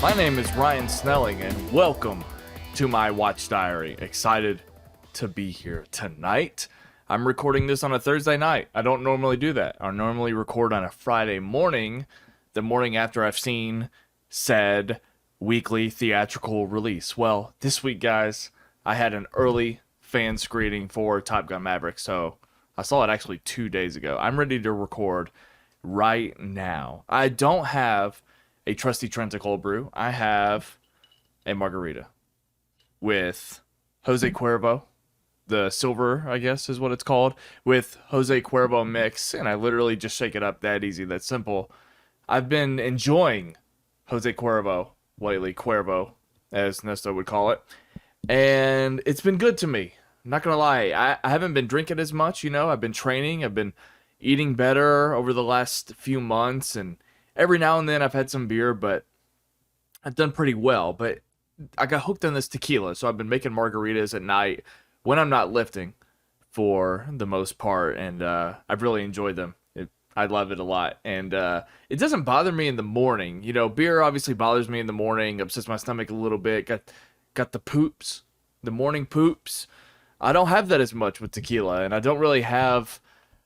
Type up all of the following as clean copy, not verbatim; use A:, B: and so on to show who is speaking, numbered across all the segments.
A: My name is Ryan Snelling, and welcome to my Watch Diary. Excited to be here tonight. I'm recording this on a Thursday night. I don't normally do that. I normally record on a Friday morning, the morning after I've seen said weekly theatrical release. Well, this week, guys, I had an early fan screening for Top Gun Maverick, so I saw it actually 2 days ago. I'm ready to record right now. I don't have a trusty Trenta cold brew. I have a margarita with Jose Cuervo, the silver, I guess is what it's called, with Jose Cuervo mix, and I literally just shake it up that easy, that simple. I've been enjoying Jose Cuervo lately, Cuervo, as Nesto would call it, and it's been good to me. I'm not gonna lie, I haven't been drinking as much, I've been training, I've been eating better over the last few months, and every now and then I've had some beer, but I've done pretty well. But I got hooked on this tequila, so I've been making margaritas at night when I'm not lifting for the most part, and I've really enjoyed them. I love it a lot, and it doesn't bother me in the morning. Beer obviously bothers me in the morning, upsets my stomach a little bit, got the poops, the morning poops. I don't have that as much with tequila, and I don't really have...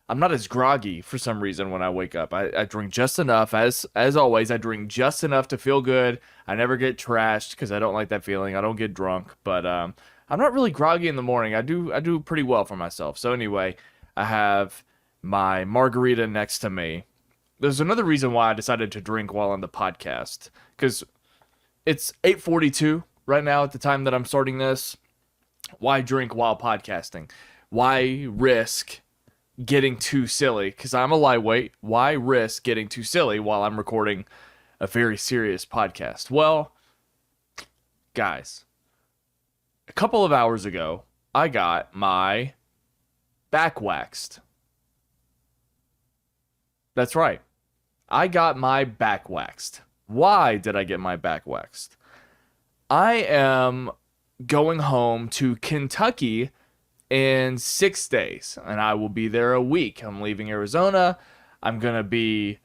A: I'm not as groggy for some reason when I wake up. I drink just enough. As always, I drink just enough to feel good. I never get trashed because I don't like that feeling. I don't get drunk, but I'm not really groggy in the morning. I do pretty well for myself. So anyway, I have my margarita next to me. There's another reason why I decided to drink while on the podcast, because it's 8:42 right now at the time that I'm starting this. Why drink while podcasting? Why risk getting too silly? Because I'm a lightweight. Why risk getting too silly while I'm recording a very serious podcast? Well, guys, a couple of hours ago, I got my back waxed. That's right. I got my back waxed. Why did I get my back waxed? I am going home to Kentucky in 6 days, and I will be there a week. I'm leaving Arizona. I'm gonna be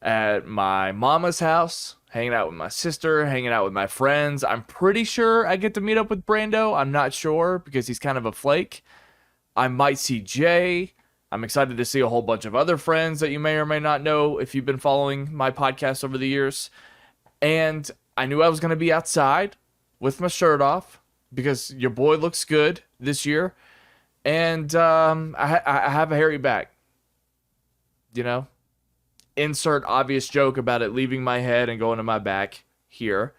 A: at my mama's house, hanging out with my sister, hanging out with my friends. I'm pretty sure I get to meet up with Brando. I'm not sure because he's kind of a flake. I might see Jay. I'm excited to see a whole bunch of other friends that you may or may not know if you've been following my podcast over the years. And I knew I was gonna be outside with my shirt off because your boy looks good this year. And I have a hairy back, Insert obvious joke about it leaving my head and going to my back here.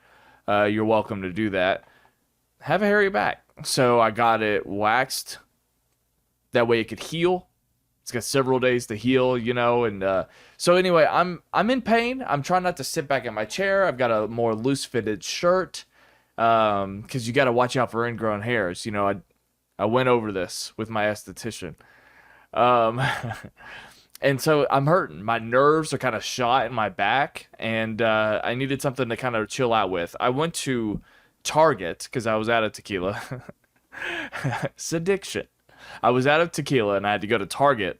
A: You're welcome to do that. Have a hairy back. So I got it waxed. That way it could heal. It's got several days to heal, And so anyway, I'm in pain. I'm trying not to sit back in my chair. I've got a more loose fitted shirt. Because you got to watch out for ingrown hairs. I went over this with my esthetician. And so I'm hurting. My nerves are kind of shot in my back, and I needed something to kind of chill out with. I went to Target because I was out of tequila. Sediction. I was out of tequila, and I had to go to Target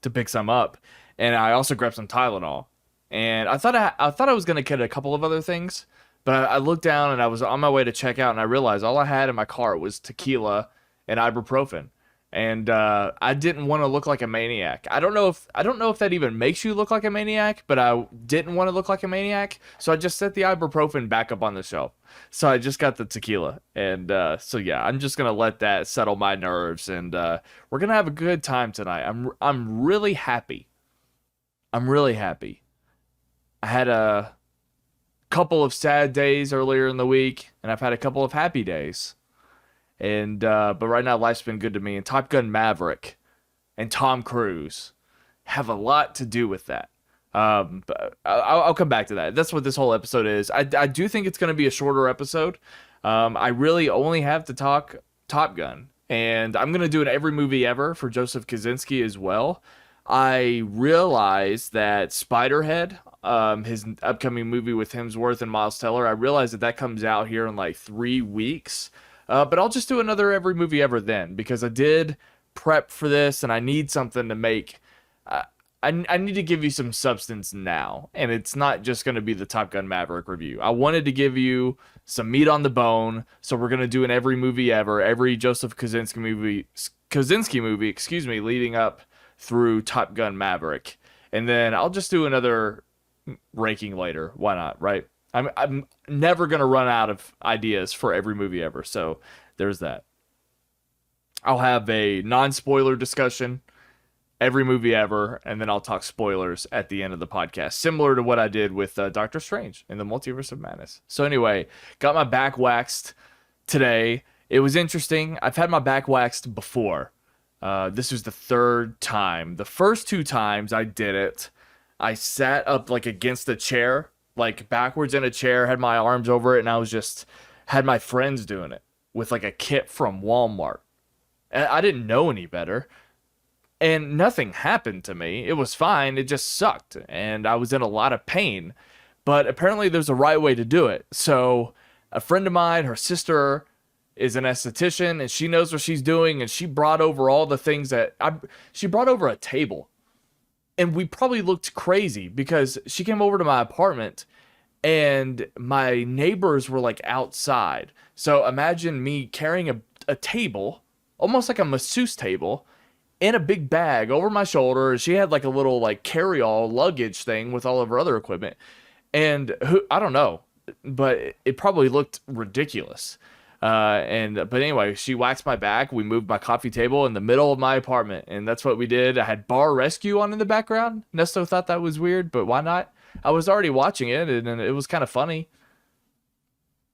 A: to pick some up. And I also grabbed some Tylenol. And I thought I was going to get a couple of other things. But I looked down and I was on my way to check out, and I realized all I had in my car was tequila and ibuprofen. And I didn't want to look like a maniac. I don't know if that even makes you look like a maniac, but I didn't want to look like a maniac, so I just set the ibuprofen back up on the shelf. So I just got the tequila, and so yeah, I'm just gonna let that settle my nerves, and we're gonna have a good time tonight. I'm really happy. I'm really happy. I had a couple of sad days earlier in the week, and I've had a couple of happy days, and but right now life's been good to me, and Top Gun Maverick and Tom Cruise have a lot to do with that. But I'll come back to that. That's what this whole episode is. I do think it's going to be a shorter episode. I really only have to talk Top Gun, and I'm going to do an every movie ever for Joseph Kosinski as well. I realized that Spiderhead, his upcoming movie with Hemsworth and Miles Teller, I realized that comes out here in like 3 weeks. But I'll just do another every movie ever then, because I did prep for this and I need something to make. I need to give you some substance now, and it's not just going to be the Top Gun Maverick review. I wanted to give you some meat on the bone, so we're going to do an every movie ever, every Joseph Kosinski movie, excuse me, leading up through Top Gun Maverick, and then I'll just do another ranking later. Why not, right? I'm never going to run out of ideas for every movie ever, so there's that. I'll have a non-spoiler discussion every movie ever, and then I'll talk spoilers at the end of the podcast, similar to what I did with Doctor Strange in the Multiverse of Madness. So anyway, got my back waxed today. It was interesting. I've had my back waxed before. This was the third time. The first two times I did it, I sat up like against a chair, like backwards in a chair, had my arms over it, and I was just had my friends doing it with like a kit from Walmart. And I didn't know any better. And nothing happened to me. It was fine. It just sucked. And I was in a lot of pain. But apparently there's a right way to do it. So a friend of mine, her sister is an esthetician, and she knows what she's doing. And she brought over all the things she brought over a table. And we probably looked crazy because she came over to my apartment and my neighbors were like outside. So imagine me carrying a table, almost like a masseuse table, in a big bag over my shoulder. She had like a little like carry-all luggage thing with all of her other equipment. And I don't know, but it probably looked ridiculous. But anyway, she waxed my back. We moved my coffee table in the middle of my apartment, and that's what we did. I had Bar Rescue on in the background. Nesto thought that was weird, but why not? I was already watching it, and it was kind of funny.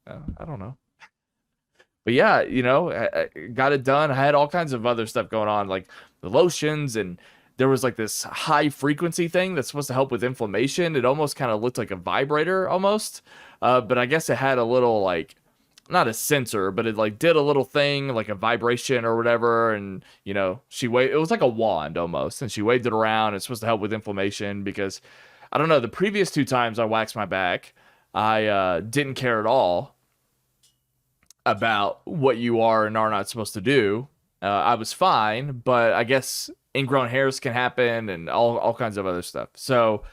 A: I don't know. But yeah, I got it done. I had all kinds of other stuff going on, like the lotions, and there was like this high frequency thing that's supposed to help with inflammation. It almost kind of looked like a vibrator almost. But I guess it had a little like, not a sensor, but it like did a little thing like a vibration or whatever. And, it was like a wand almost. And she waved it around. It's supposed to help with inflammation because I don't know. The previous two times I waxed my back, I didn't care at all about what you are and are not supposed to do. I was fine, but I guess ingrown hairs can happen and all kinds of other stuff. So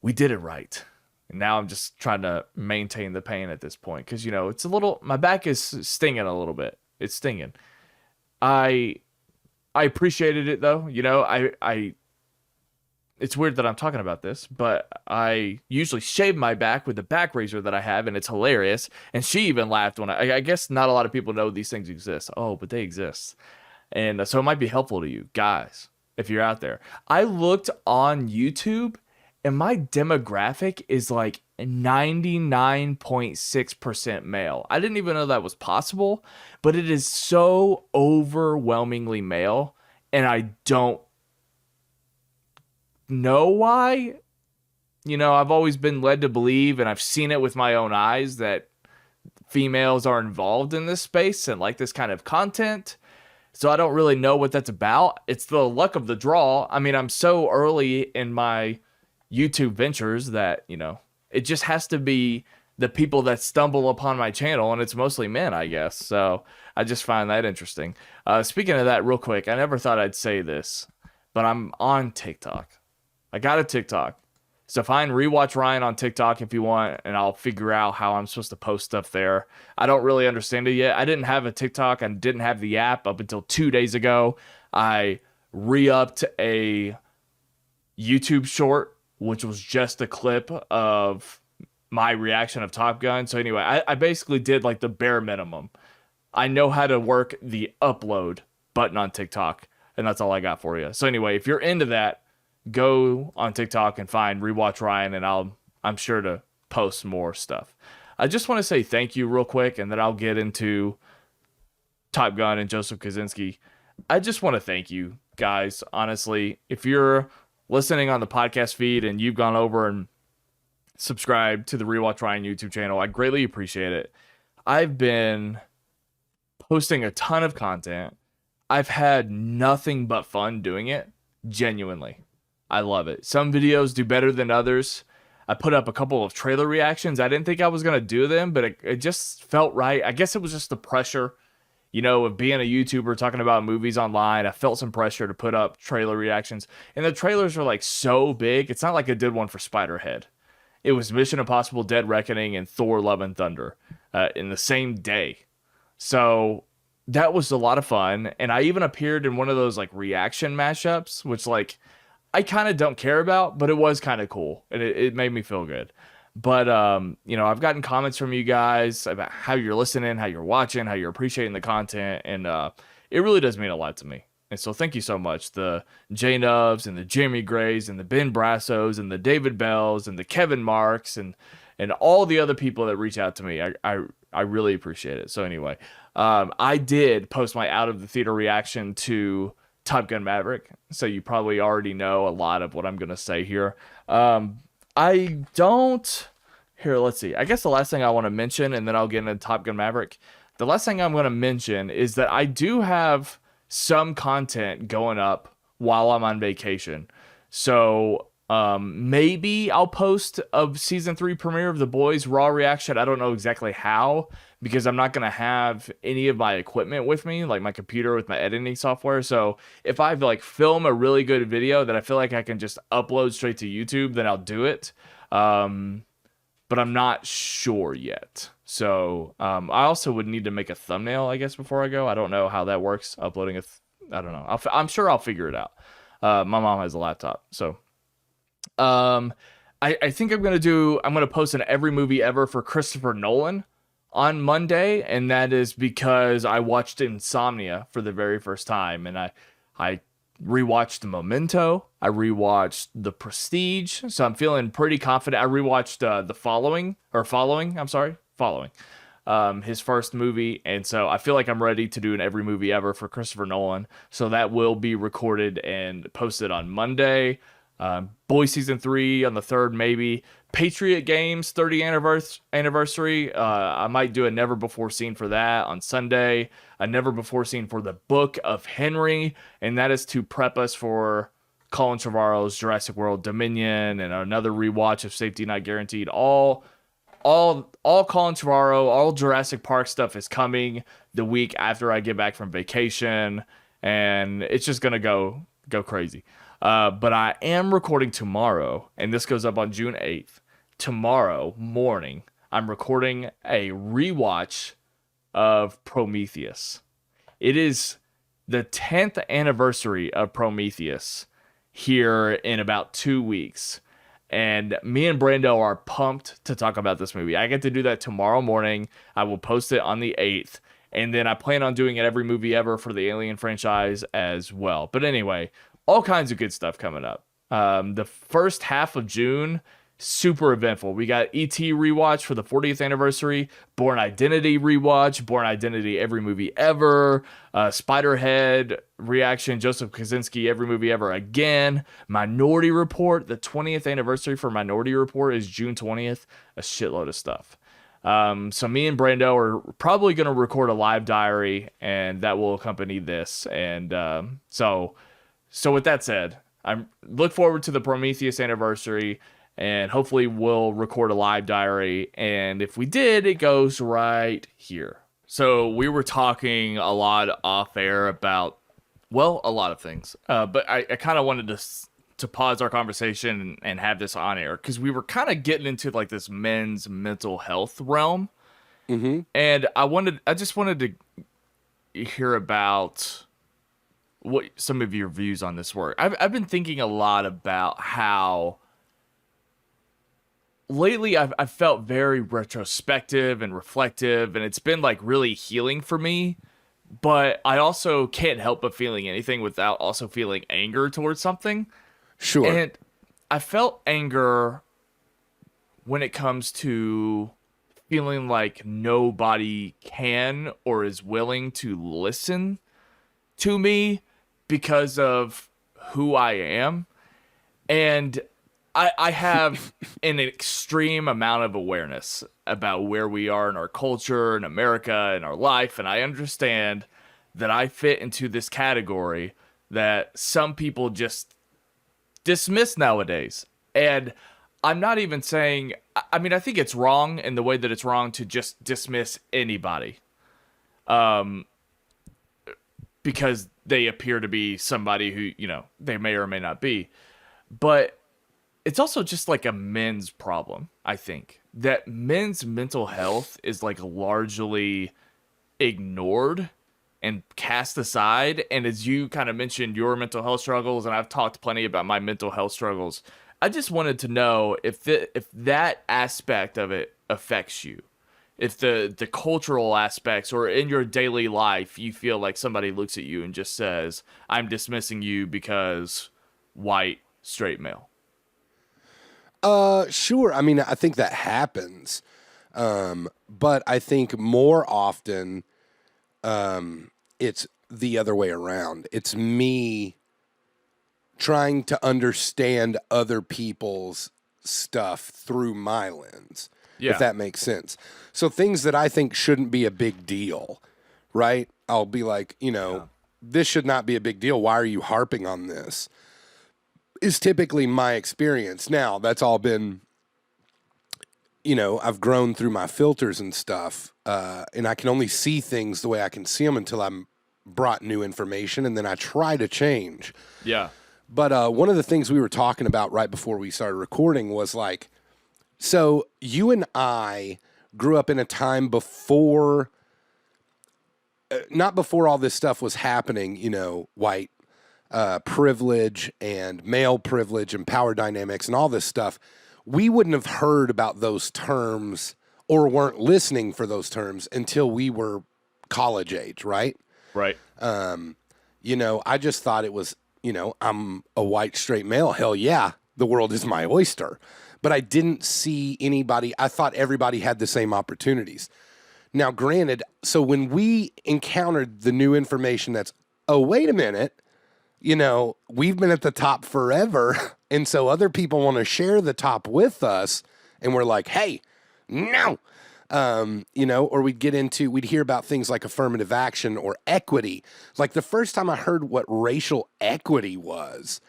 A: we did it right. And now I'm just trying to maintain the pain at this point. Cause it's my back is stinging a little bit. It's stinging. I appreciated it though. It's weird that I'm talking about this, but I usually shave my back with the back razor that I have, and it's hilarious. And she even laughed when I guess not a lot of people know these things exist. Oh, but they exist. And so it might be helpful to you guys if you're out there. I looked on YouTube, and my demographic is like 99.6% male. I didn't even know that was possible, but it is so overwhelmingly male, and I don't know why. I've always been led to believe, and I've seen it with my own eyes, that females are involved in this space and like this kind of content. So I don't really know what that's about. It's the luck of the draw. I mean, I'm so early in my YouTube ventures that, it just has to be the people that stumble upon my channel, and it's mostly men, I guess. So I just find that interesting. Speaking of that, real quick, I never thought I'd say this, but I'm on TikTok. I got a TikTok. So find Rewatch Ryan on TikTok if you want, and I'll figure out how I'm supposed to post stuff there. I don't really understand it yet. I didn't have a TikTok. I didn't have the app up until 2 days ago. I re-upped a YouTube short, which was just a clip of my reaction of Top Gun. So anyway, I basically did like the bare minimum. I know how to work the upload button on TikTok, and that's all I got for you. So anyway, if you're into that, go on TikTok and find Rewatch Ryan, and I'm sure to post more stuff. I just want to say thank you real quick, and then I'll get into Top Gun and Joseph Kosinski. I just want to thank you guys. Honestly, if you're listening on the podcast feed and you've gone over and subscribed to the Rewatch Ryan YouTube channel, I greatly appreciate it. I've been posting a ton of content. I've had nothing but fun doing it. Genuinely. I love it. Some videos do better than others. I put up a couple of trailer reactions. I didn't think I was going to do them, but it just felt right. I guess it was just the pressure. of being a YouTuber talking about movies online, I felt some pressure to put up trailer reactions. And the trailers are like so big. It's not like I did one for Spiderhead. It was Mission Impossible Dead Reckoning and Thor Love and Thunder in the same day. So that was a lot of fun. And I even appeared in one of those like reaction mashups, which like I kind of don't care about, but it was kind of cool. And it made me feel good. But, I've gotten comments from you guys about how you're listening, how you're watching, how you're appreciating the content. And it really does mean a lot to me. And so thank you so much. The J Nubs and the Jeremy Grays and the Ben Brassos and the David Bells and the Kevin Marks and all the other people that reach out to me. I really appreciate it. So anyway, I did post my out of the theater reaction to Top Gun Maverick. So you probably already know a lot of what I'm going to say here. I don't... Here, let's see. I guess the last thing I want to mention, and then I'll get into Top Gun Maverick. The last thing I'm going to mention is that I do have some content going up while I'm on vacation. So maybe I'll post a season 3 premiere of The Boys raw reaction. I don't know exactly how, because I'm not going to have any of my equipment with me, like my computer with my editing software. So if I like film a really good video that I feel like I can just upload straight to YouTube, then I'll do it. But I'm not sure yet. So I also would need to make a thumbnail, I guess, before I go. I don't know how that works. Uploading I don't know. I'm sure I'll figure it out. My mom has a laptop. So I think I'm going to post an every movie ever for Christopher Nolan on Monday. And that is because I watched Insomnia for the very first time. And I rewatched Memento. I rewatched The Prestige, so I'm feeling pretty confident. I rewatched Following, his first movie, and so I feel like I'm ready to do an every movie ever for Christopher Nolan. So that will be recorded and posted on Monday. Boys season 3 on the 3rd, maybe. Patriot Games 30th anniversary. I might do a never before seen for that on Sunday. A never before seen for the Book of Henry, and that is to prep us for Colin Trevorrow's Jurassic World Dominion and another rewatch of Safety Not Guaranteed. All Colin Trevorrow, all Jurassic Park stuff is coming the week after I get back from vacation, and it's just gonna go crazy. But I am recording tomorrow, and this goes up on June 8th. Tomorrow morning, I'm recording a rewatch of Prometheus. It is the 10th anniversary of Prometheus here in about 2 weeks. And me and Brando are pumped to talk about this movie. I get to do that tomorrow morning. I will post it on the 8th. And then I plan on doing it every movie ever for the Alien franchise as well. But anyway, all kinds of good stuff coming up. The first half of June, super eventful. We got E.T. rewatch for the 40th anniversary, Born Identity rewatch, Born Identity every movie ever, Spiderhead reaction, Joseph Kosinski every movie ever again, Minority Report, the 20th anniversary for Minority Report is June 20th, a shitload of stuff. So me and Brando are probably going to record a live diary, and that will accompany this. And so with that said, I look forward to the Prometheus anniversary, and hopefully we'll record a live diary. And if we did, it goes right here. So we were talking a lot off air about, well, a lot of things. But I kind of wanted to pause our conversation and have this on air because we were kind of getting into like this men's mental health realm. Mm-hmm. And I just wanted to hear about what some of your views on this were. I've been thinking a lot about how lately I've felt very retrospective and reflective, and it's been like really healing for me. But I also can't help but feeling anything without also feeling anger towards something.
B: Sure.
A: And I felt anger when it comes to feeling like nobody can or is willing to listen to me because of who I am. And I have an extreme amount of awareness about where we are in our culture, in America, in our life. And I understand that I fit into this category that some people just dismiss nowadays. And I'm not even saying, I mean, I think it's wrong in the way that it's wrong to just dismiss anybody. because they appear to be somebody who, they may or may not be. But it's also just like a men's problem, I think. That men's mental health is like largely ignored and cast aside. And as you kind of mentioned your mental health struggles, and I've talked plenty about my mental health struggles, I just wanted to know if that aspect of it affects you. If the cultural aspects or in your daily life you feel like somebody looks at you and just says, I'm dismissing you because white, straight male.
B: Sure. I mean, I think that happens. But I think more often, it's the other way around. It's me trying to understand other people's stuff through my lens, if that makes sense. So things that I think shouldn't be a big deal, right? I'll be like, this should not be a big deal. Why are you harping on this? Is typically my experience. Now, that's all been, I've grown through my filters and stuff, and I can only see things the way I can see them until I'm brought new information, and then I try to change.
A: Yeah.
B: But one of the things we were talking about right before we started recording was like, so you and I grew up in a time before, not before all this stuff was happening, white privilege and male privilege and power dynamics and all this stuff. We wouldn't have heard about those terms or weren't listening for those terms until we were college age, right?
A: Right.
B: I just thought it was, I'm a white straight male. Hell yeah, the world is my oyster. But I didn't see anybody. I thought everybody had the same opportunities. Now, granted, so when we encountered the new information that's, oh, wait a minute, we've been at the top forever. And so other people want to share the top with us. And we're like, hey, no. Or we'd hear about things like affirmative action or equity. Like the first time I heard what racial equity was,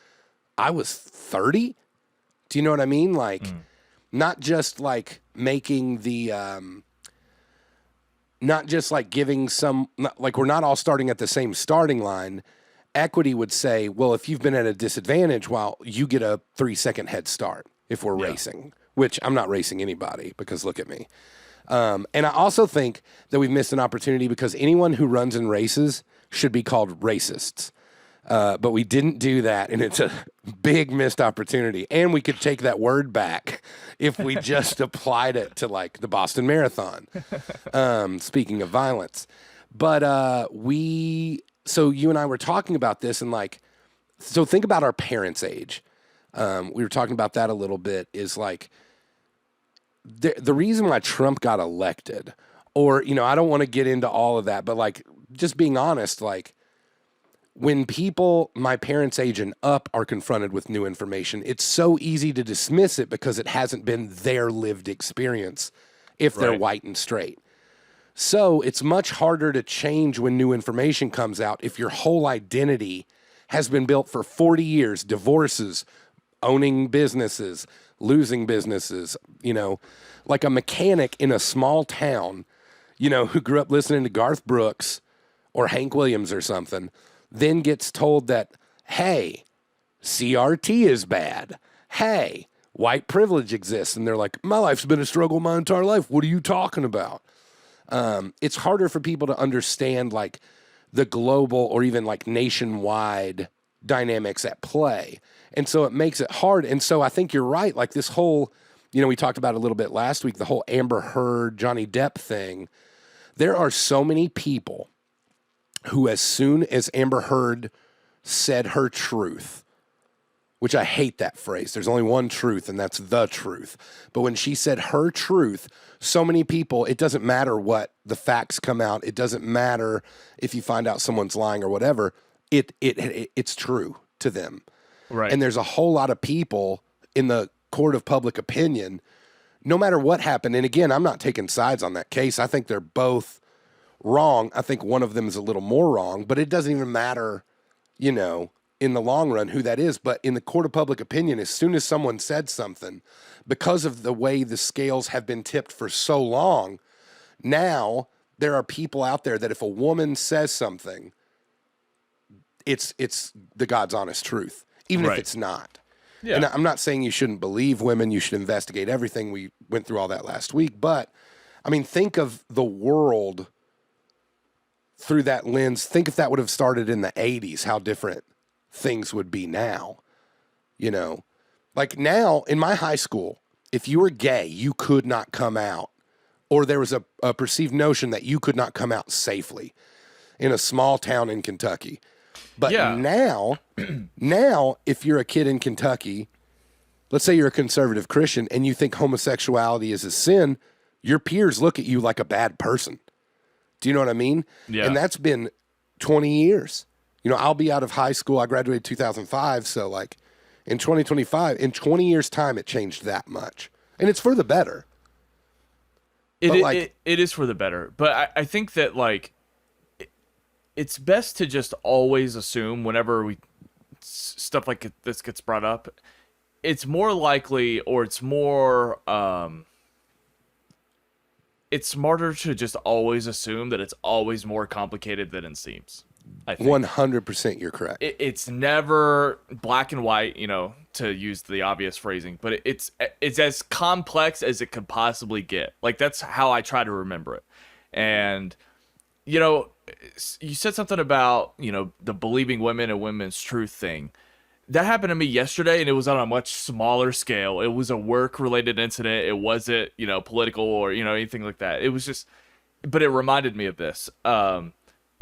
B: I was 30. Do you know what I mean? Like, not just like making the, not just like giving like we're not all starting at the same starting line. Equity would say, well, if you've been at a disadvantage, well, you get a 3-second head start if we're racing, which I'm not racing anybody because look at me. And I also think that we've missed an opportunity because anyone who runs in races should be called racists. But we didn't do that, and it's a big missed opportunity. And we could take that word back if we just applied it to, like, the Boston Marathon, speaking of violence. But so you and I were talking about this, and, like, so think about our parents' age. We were talking about that a little bit, is, like, the reason why Trump got elected, or, I don't want to get into all of that, but, like, just being honest, like, when people my parents' age and up are confronted with new information, it's so easy to dismiss it because it hasn't been their lived experience if they're white and straight. So it's much harder to change when new information comes out if your whole identity has been built for 40 years, divorces, owning businesses, losing businesses, like a mechanic in a small town, who grew up listening to Garth Brooks or Hank Williams or something, then gets told that, hey, CRT is bad. Hey, white privilege exists. And they're like, my life's been a struggle my entire life. What are you talking about? It's harder for people to understand, like, the global or even, like, nationwide dynamics at play. And so it makes it hard. And so I think you're right. Like, this whole, we talked about it a little bit last week, the whole Amber Heard, Johnny Depp thing. There are so many people who, as soon as Amber Heard said her truth, which I hate that phrase. There's only one truth, and that's the truth. But when she said her truth, so many people, it doesn't matter what the facts come out. It doesn't matter if you find out someone's lying or whatever. It's true to them.
A: Right.
B: And there's a whole lot of people in the court of public opinion, no matter what happened. And again, I'm not taking sides on that case. I think they're both wrong. I think one of them is a little more wrong, but it doesn't even matter, in the long run who that is. But in the court of public opinion, as soon as someone said something, because of the way the scales have been tipped for so long, now there are people out there that if a woman says something, it's the God's honest truth, even if
A: Right.
B: it's not.
A: Yeah.
B: And I'm not saying you shouldn't believe women, you should investigate everything. We went through all that last week, but I mean, think of the world through that lens. Think if that would have started in the 80s, how different things would be now. You know, like now in my high school, if you were gay, you could not come out, or there was a perceived notion that you could not come out safely in a small town in Kentucky. But
A: Yeah.
B: now, if you're a kid in Kentucky, let's say you're a conservative Christian and you think homosexuality is a sin, your peers look at you like a bad person. Do you know what I mean?
A: Yeah.
B: And that's been 20 years. You know, I'll be out of high school. I graduated 2005. So like in 2025, in 20 years time, it changed that much. And it's for the better.
A: It is for the better. But I think that like, it's best to just always assume whenever stuff like this gets brought up, it's more likely, or it's more, it's smarter to just always assume that it's always more complicated than it seems. I think
B: 100% you're correct.
A: it's never black and white, you know, to use the obvious phrasing, but it's as complex as it could possibly get. Like that's how I try to remember it. And you know, you said something about, you know, the believing women and women's truth thing. That happened to me yesterday, and it was on a much smaller scale. It was a work-related incident. It wasn't, you know, political or, you know, anything like that. It was just, but it reminded me of this. A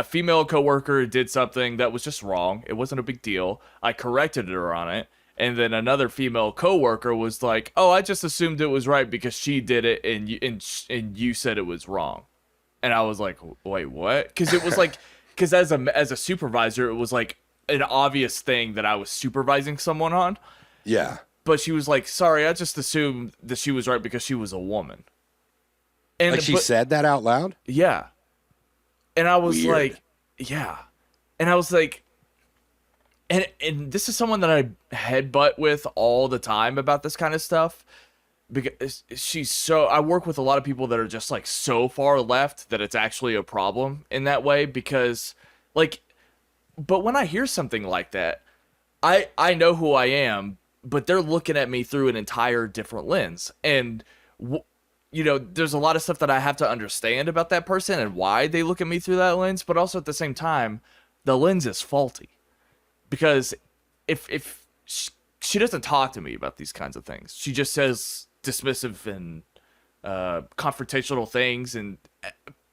A: female coworker did something that was just wrong. It wasn't a big deal. I corrected her on it, and then another female coworker was like, "Oh, I just assumed it was right because she did it, and you said it was wrong." And I was like, "Wait, what?" Because it was like, because as a supervisor, it was like an obvious thing that I was supervising someone on.
B: Yeah.
A: But she was like, "Sorry, I just assumed that she was right because she was a woman." And
B: Like she said that out loud?
A: yeah. And I was
B: Weird.
A: like, yeah. And I was like, and this is someone that I headbutt with all the time about this kind of stuff. Because I work with a lot of people that are just like so far left that it's actually a problem in that way. Because like, but when I hear something like that, I know who I am, but they're looking at me through an entire different lens. And you know, there's a lot of stuff that I have to understand about that person and why they look at me through that lens, but also at the same time, the lens is faulty. Because if she doesn't talk to me about these kinds of things, she just says dismissive and confrontational things and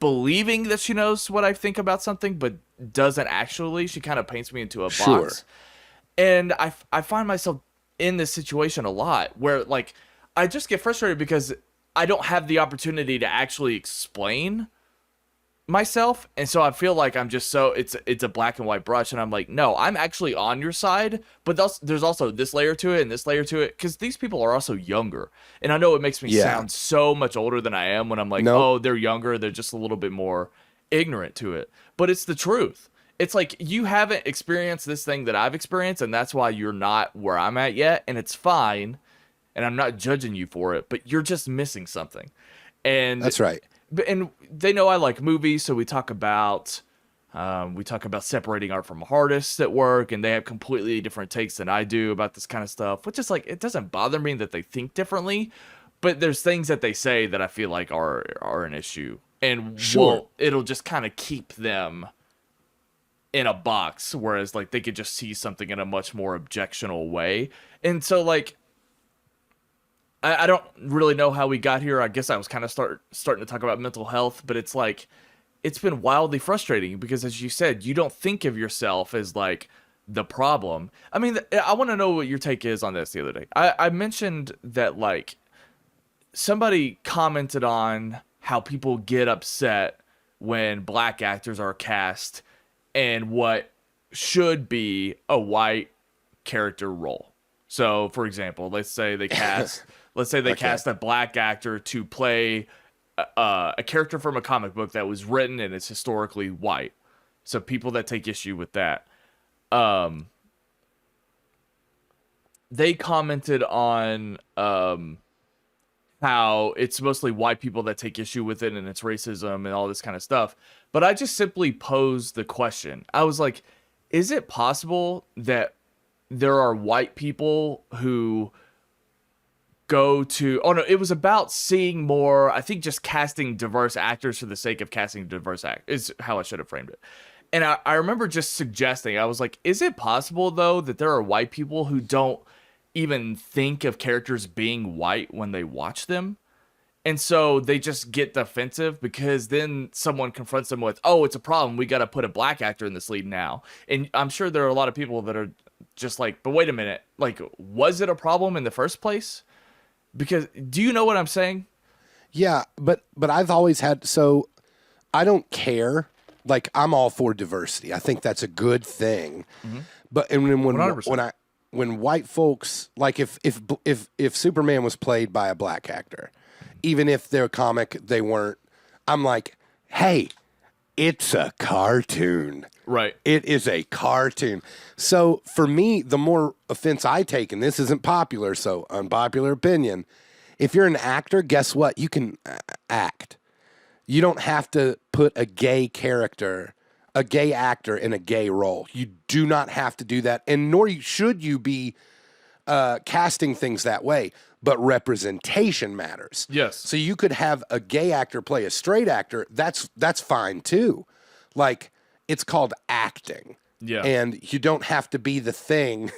A: believing that she knows what I think about something, but doesn't actually. She kind of paints me into a box.
B: Sure.
A: And I find myself in this situation a lot where like I just get frustrated because I don't have the opportunity to actually explain myself, and so I feel like I'm just so it's a black and white brush, and I'm like, no, I'm actually on your side, but there's also this layer to it and this layer to it, because these people are also younger, and I know it makes me sound so much older than I am when I'm like, oh, they're younger, they're just a little bit more ignorant to it, but it's the truth. It's like you haven't experienced this thing that I've experienced, and that's why you're not where I'm at yet, and it's fine. And I'm not judging you for it, but you're just missing something. And
B: that's right.
A: And they know I like movies, so we talk about separating art from artists at work, and they have completely different takes than I do about this kind of stuff, which is like, it doesn't bother me that they think differently, but there's things that they say that I feel like are an issue. And it'll just kind of keep them in a box, whereas like they could just see something in a much more objectionable way. And so like, I don't really know how we got here. I guess I was kind of starting to talk about mental health, but it's like, it's been wildly frustrating because, as you said, you don't think of yourself as like the problem. I mean, I want to know what your take is on this the other day. I mentioned that like somebody commented on how people get upset when black actors are cast in what should be a white character role. So, for example, let's say they cast a black actor to play a character from a comic book that was written and it's historically white. So people that take issue with that, they commented on how it's mostly white people that take issue with it and it's racism and all this kind of stuff. But I just simply posed the question. I was like, is it possible that there are white people who go to, oh no, it was about seeing more, I think just casting diverse actors for the sake of casting diverse actors is how I should have framed it. And I remember just suggesting, I was like, is it possible though that there are white people who don't even think of characters being white when they watch them? And so they just get defensive because then someone confronts them with, oh, it's a problem. We got to put a black actor in this lead now. And I'm sure there are a lot of people that are just like, but wait a minute. Like, was it a problem in the first place? Because do you know what I'm saying?
B: Yeah, but I've always had, so I don't care. Like, I'm all for diversity. I think that's a good thing. Mm-hmm. But and when white folks, like if Superman was played by a black actor, even if they're comic, they weren't, I'm like, hey, it's a cartoon.
A: Right.
B: It is a cartoon. So for me, the more offense I take, and this isn't popular, so unpopular opinion, if you're an actor, guess what? You can act. You don't have to put a gay character, a gay actor in a gay role. You do not have to do that, and nor should you be casting things that way. But representation matters.
A: Yes.
B: So you could have a gay actor play a straight actor. That's fine too. Like, it's called acting.
A: Yeah.
B: And you don't have to be the thing.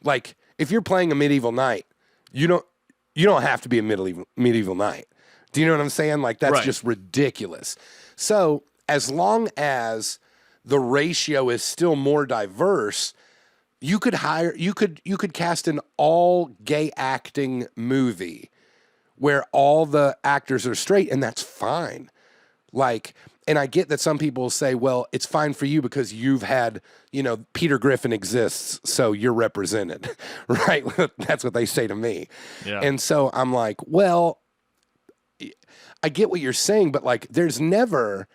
B: Like, if you're playing a medieval knight, you don't have to be a medieval knight. Do you know what I'm saying? Like, that's just ridiculous. So as long as the ratio is still more diverse, you could cast an all gay acting movie where all the actors are straight, and that's fine. Like, and I get that some people say, well, it's fine for you because you've had, Peter Griffin exists, so you're represented, right? That's what they say to me.
A: Yeah.
B: And so I'm like, well, I get what you're saying, but like, there's never,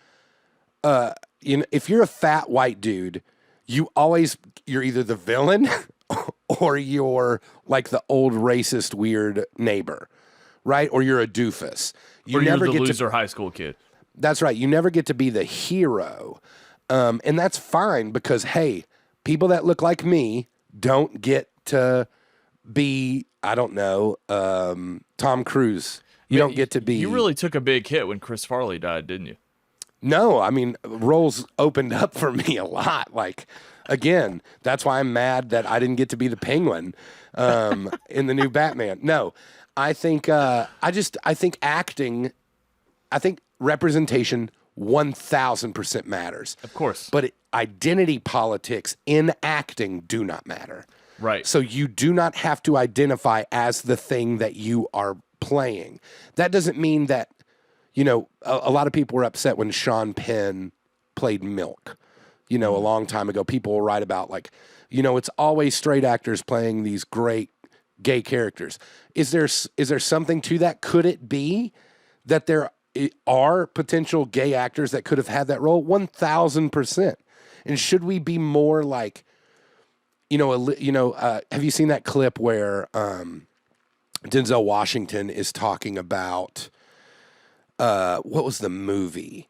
B: if you're a fat white dude, you're either the villain or you're like the old racist weird neighbor, right? Or you're a doofus.
A: Or you're the loser high school kid.
B: That's right. You never get to be the hero. And that's fine because, hey, people that look like me don't get to be, I don't know, Tom Cruise. You don't get to be.
A: You really took a big hit when Chris Farley died, didn't you?
B: No, I mean, roles opened up for me a lot. Like, again, that's why I'm mad that I didn't get to be the Penguin in the new Batman. No, I think acting, I think representation 1,000% matters.
A: Of course.
B: But identity politics in acting do not matter.
A: Right.
B: So you do not have to identify as the thing that you are playing. That doesn't mean that, a lot of people were upset when Sean Penn played Milk, a long time ago. People will write about like, it's always straight actors playing these great gay characters. Is there something to that? Could it be that there are potential gay actors that could have had that role? 1,000%. And should we be more like, have you seen that clip where Denzel Washington is talking about what was the movie?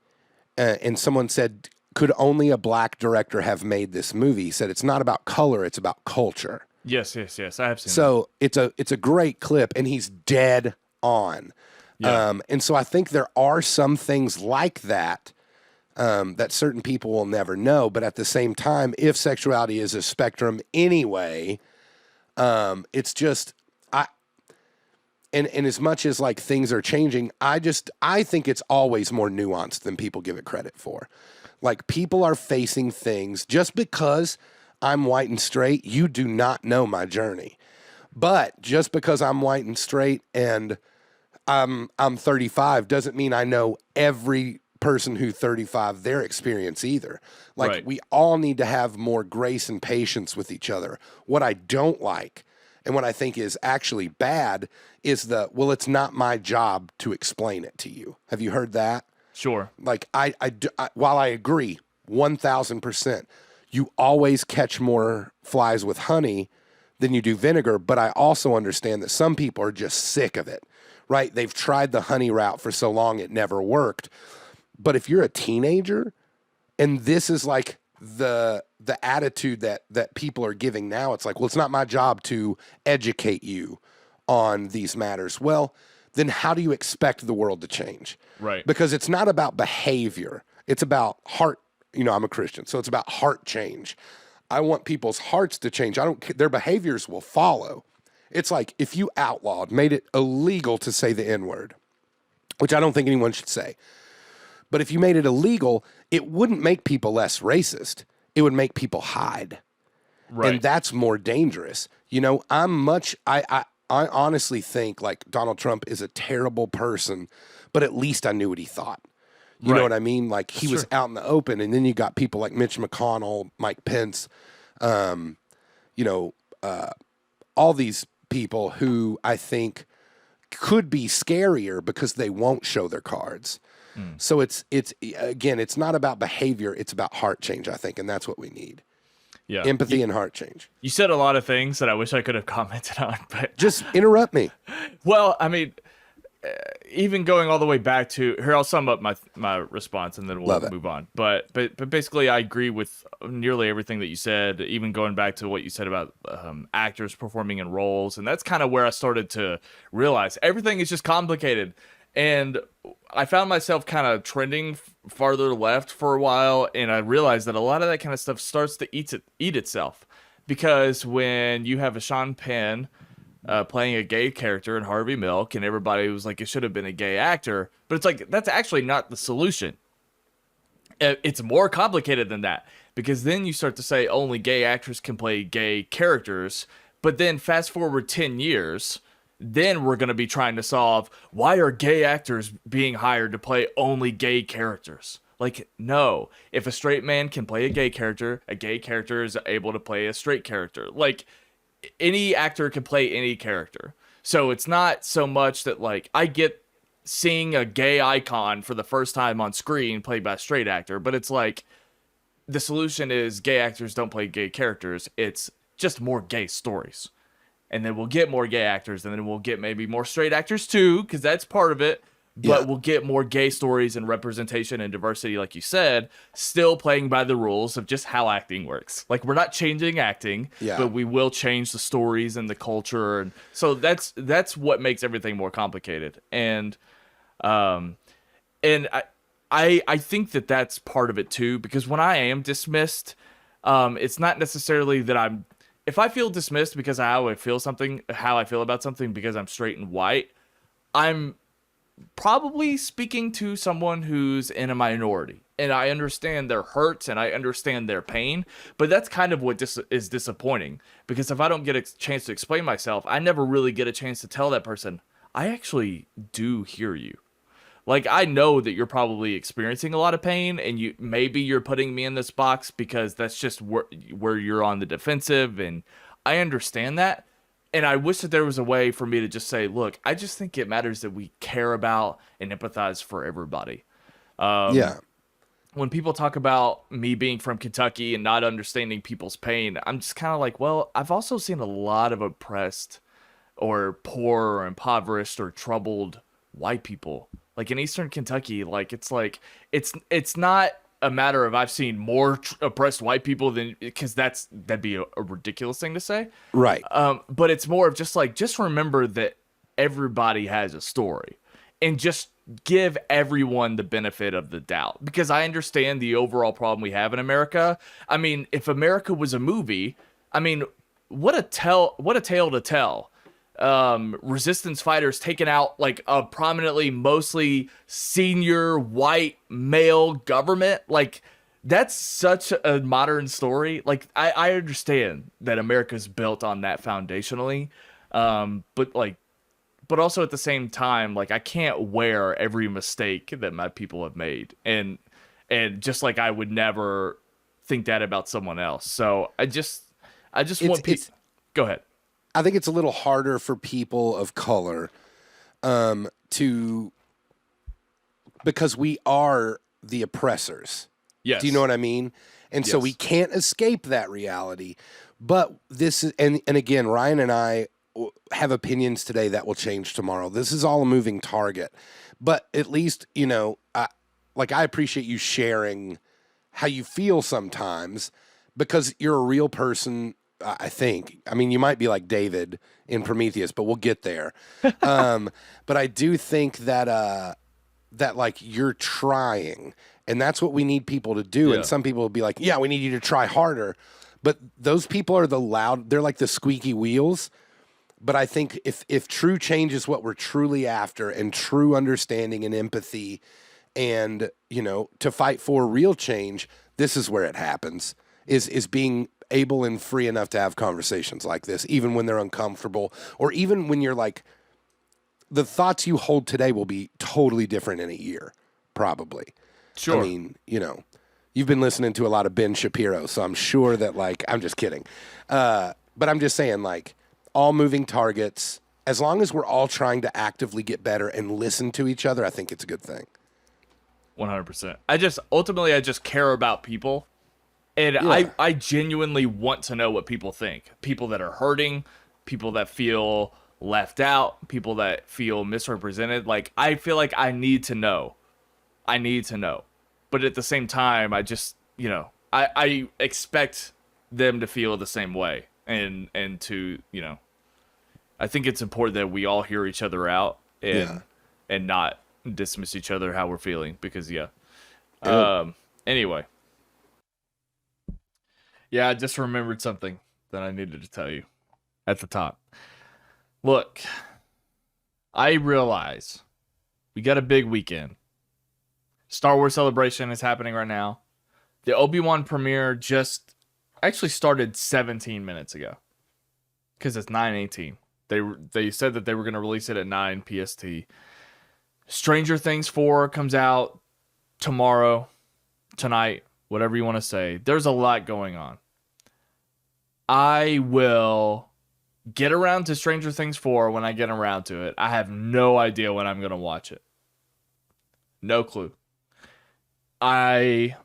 B: And someone said, could only a black director have made this movie? He said, it's not about color, it's about culture.
A: Yes. I have seen that.
B: So it's a great clip, and he's dead on. Yeah. And so I think there are some things like that that certain people will never know. But at the same time, if sexuality is a spectrum anyway, it's just And as much as like things are changing, I think it's always more nuanced than people give it credit for. Like, people are facing things. Just because I'm white and straight, you do not know my journey. But just because I'm white and straight and I'm 35 doesn't mean I know every person who's 35, their experience either. Like,
A: right.
B: We all need to have more grace and patience with each other. What I don't like, and what I think is actually bad, is it's not my job to explain it to you. Have you heard that?
A: Sure.
B: Like, while I agree 1,000%, you always catch more flies with honey than you do vinegar, but I also understand that some people are just sick of it, right? They've tried the honey route for so long it never worked. But if you're a teenager and this is like the attitude that people are giving now. It's like, well, it's not my job to educate you on these matters. Well, then how do you expect the world to change?
A: Right.
B: Because it's not about behavior. It's about heart. You know, I'm a Christian, so it's about heart change. I want people's hearts to change. Their behaviors will follow. It's like if you made it illegal to say the N-word, which I don't think anyone should say. But if you made it illegal, it wouldn't make people less racist. It would make people hide.
A: Right.
B: And that's more dangerous. You know, I honestly think like Donald Trump is a terrible person, but at least I knew what he thought. You know what I mean? Like he was out in the open, and then you got people like Mitch McConnell, Mike Pence, all these people who I think could be scarier because they won't show their cards. So it's not about behavior, it's about heart change, I think, and that's what we need.
A: Yeah.
B: Empathy and heart change.
A: You said a lot of things that I wish I could have commented on, but
B: Just interrupt me.
A: well, I mean, even going all the way back to here, I'll sum up my response and then we'll move on. But basically, I agree with nearly everything that you said. Even going back to what you said about actors performing in roles, and that's kind of where I started to realize everything is just complicated. And I found myself kind of trending farther left for a while, and I realized that a lot of that kind of stuff starts to eat itself, because when you have a Sean Penn playing a gay character in Harvey Milk, and everybody was like, it should have been a gay actor. But it's like, that's actually not the solution. It's more complicated than that, because then you start to say only gay actors can play gay characters. But then fast forward 10 years, then we're going to be trying to solve, why are gay actors being hired to play only gay characters? Like, no. If a straight man can play a gay character is able to play a straight character. Like, any actor can play any character. So it's not so much that, like, I get seeing a gay icon for the first time on screen played by a straight actor, but it's like, the solution is gay actors don't play gay characters. It's just more gay stories. And then we'll get more gay actors, and then we'll get maybe more straight actors too, because that's part of it. But we'll get more gay stories and representation and diversity, like you said, still playing by the rules of just how acting works. Like, we're not changing acting, but we will change the stories and the culture. And so that's what makes everything more complicated. And I think that that's part of it too, because when I am dismissed, it's not necessarily that if I feel dismissed because of how I feel about something because I'm straight and white, I'm probably speaking to someone who's in a minority, and I understand their hurts and I understand their pain, but that's kind of what is disappointing, because if I don't get a chance to explain myself, I never really get a chance to tell that person, I actually do hear you. Like, I know that you're probably experiencing a lot of pain, and you're putting me in this box because that's just where you're on the defensive, and I understand that. And I wish that there was a way for me to just say, look, I just think it matters that we care about and empathize for everybody. When people talk about me being from Kentucky and not understanding people's pain, I'm just kind of like, well, I've also seen a lot of oppressed or poor or impoverished or troubled white people. Like in Eastern Kentucky, it's not a matter of I've seen more oppressed white people than, because that'd be a ridiculous thing to say.
B: Right.
A: But it's more of just remember that everybody has a story, and just give everyone the benefit of the doubt, because I understand the overall problem we have in America. I mean, if America was a movie, I mean, what a tale to tell. Resistance fighters taking out like a prominently mostly senior white male government. Like, that's such a modern story. Like, I understand that America's built on that foundationally, but also at the same time, like, I can't wear every mistake that my people have made, and just like I would never think that about someone else. So I just want people. Go ahead.
B: I think it's a little harder for people of color because we are the oppressors.
A: Yes.
B: Do you know what I mean? And so we can't escape that reality. But this is, and again, Ryan and I have opinions today that will change tomorrow. This is all a moving target. But at least, I appreciate you sharing how you feel sometimes because you're a real person, I think. I mean, you might be like David in Prometheus, but we'll get there. But I do think that that like you're trying, and that's what we need people to do.
A: Yeah.
B: And some people will be like, yeah, we need you to try harder. But those people are they're like the squeaky wheels. But I think if true change is what we're truly after, and true understanding and empathy, and, you know, to fight for real change, this is where it happens, is being able and free enough to have conversations like this, even when they're uncomfortable, or even when you're like, the thoughts you hold today will be totally different in a year, probably.
A: Sure.
B: I mean, you know, you've been listening to a lot of Ben Shapiro, so I'm sure that, like, I'm just kidding. But I'm just saying, like, all moving targets, as long as we're all trying to actively get better and listen to each other, I think it's a good thing.
A: 100%. I just care about people, and
B: Yeah.
A: I genuinely want to know what people think. People that are hurting, people that feel left out, people that feel misrepresented. Like, I feel like I need to know. But at the same time, I just, you know, I expect them to feel the same way, and to, you know, I think it's important that we all hear each other out and not dismiss each other how we're feeling, because anyway, I just remembered something that I needed to tell you at the top. Look, I realize we got a big weekend. Star Wars Celebration is happening right now. The Obi-Wan premiere just actually started 17 minutes ago, because it's 9:18. They said that they were going to release it at 9 PST. Stranger Things 4 comes out tomorrow, tonight, whatever you want to say. There's a lot going on. I will get around to Stranger Things 4 when I get around to it. I have no idea when I'm going to watch it. No clue. I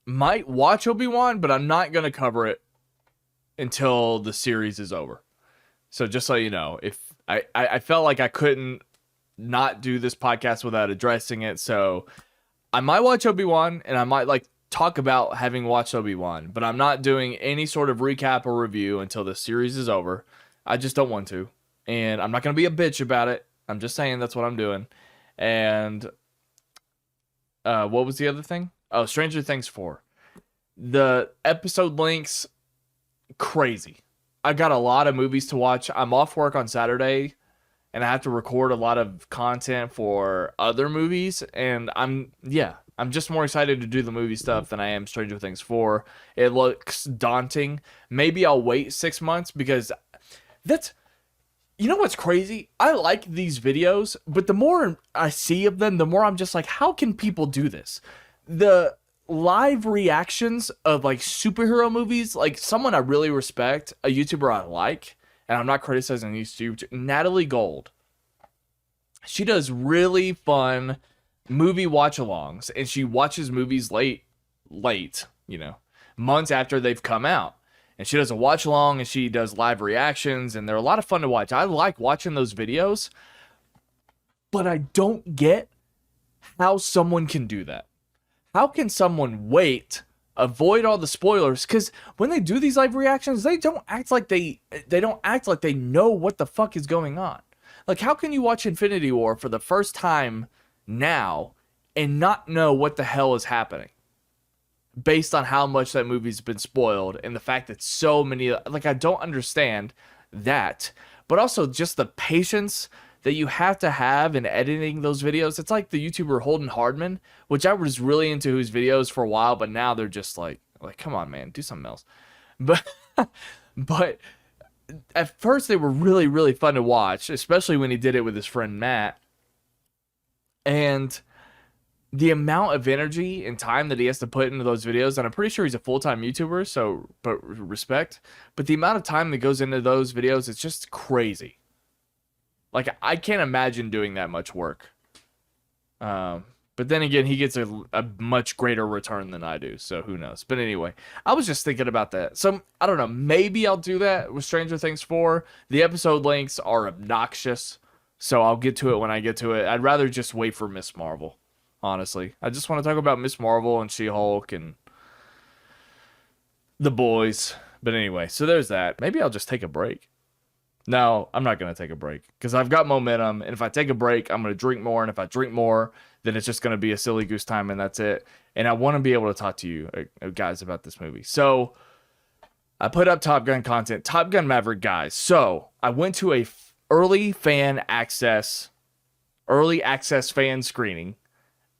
A: might watch Obi-Wan, but I'm not going to cover it until the series is over. So just so you know, if I felt like I couldn't not do this podcast without addressing it, so I might watch Obi-Wan, and I might like talk about having watched Obi-Wan, but I'm not doing any sort of recap or review until the series is over. I just don't want to, and I'm not going to be a bitch about it. I'm just saying that's what I'm doing. And what was the other thing? Oh, Stranger Things 4. The episode links, crazy. I got a lot of movies to watch. I'm off work on Saturday, and I have to record a lot of content for other movies, and I'm just more excited to do the movie stuff than I am Stranger Things 4. It looks daunting. Maybe I'll wait 6 months, because that's, you know what's crazy? I like these videos, but the more I see of them, the more I'm just like, how can people do this? The live reactions of like superhero movies, like someone I really respect, a YouTuber I like, and I'm not criticizing YouTube, Natalie Gold. She does really fun movie watch-alongs, and she watches movies late, you know, months after they've come out. And she does a watch-along, and she does live reactions, and they're a lot of fun to watch. I like watching those videos, but I don't get how someone can do that. How can someone avoid all the spoilers? Because when they do these live reactions, they don't act like they know what the fuck is going on. Like, how can you watch Infinity War for the first time now and not know what the hell is happening, based on how much that movie's been spoiled and the fact that so many, like, I don't understand that, but also just the patience that you have to have in editing those videos. It's like the YouTuber Holden Hardman, which I was really into his videos for a while, but now they're just like, come on, man, do something else. But at first they were really, really fun to watch, especially when he did it with his friend Matt. And the amount of energy and time that he has to put into those videos, and I'm pretty sure he's a full-time YouTuber, so, but respect. But the amount of time that goes into those videos, it's just crazy. Like, I can't imagine doing that much work. But then again, he gets a much greater return than I do, so who knows. But anyway, I was just thinking about that. So, I don't know, maybe I'll do that with Stranger Things 4. The episode links are obnoxious, so I'll get to it when I get to it. I'd rather just wait for Miss Marvel, honestly. I just want to talk about Miss Marvel and She-Hulk and the boys. But anyway, so there's that. Maybe I'll just take a break. No, I'm not going to take a break because I've got momentum. And if I take a break, I'm going to drink more. And if I drink more, then it's just going to be a silly goose time and that's it. And I want to be able to talk to you guys about this movie. So I put up Top Gun content, Top Gun Maverick, guys. So I went to a early access fan screening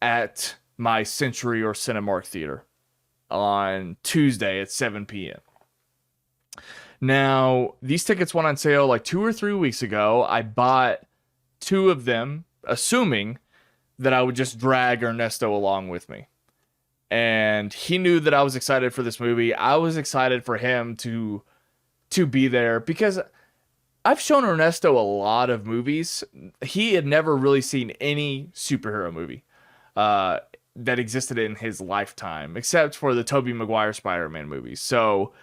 A: at my Century or Cinemark Theater on Tuesday at 7 p.m. Now, these tickets went on sale like 2 or 3 weeks ago. I bought 2 of them, assuming that I would just drag Ernesto along with me. And he knew that I was excited for this movie. I was excited for him to be there because I've shown Ernesto a lot of movies. He had never really seen any superhero movie that existed in his lifetime, except for the Tobey Maguire Spider-Man movies. So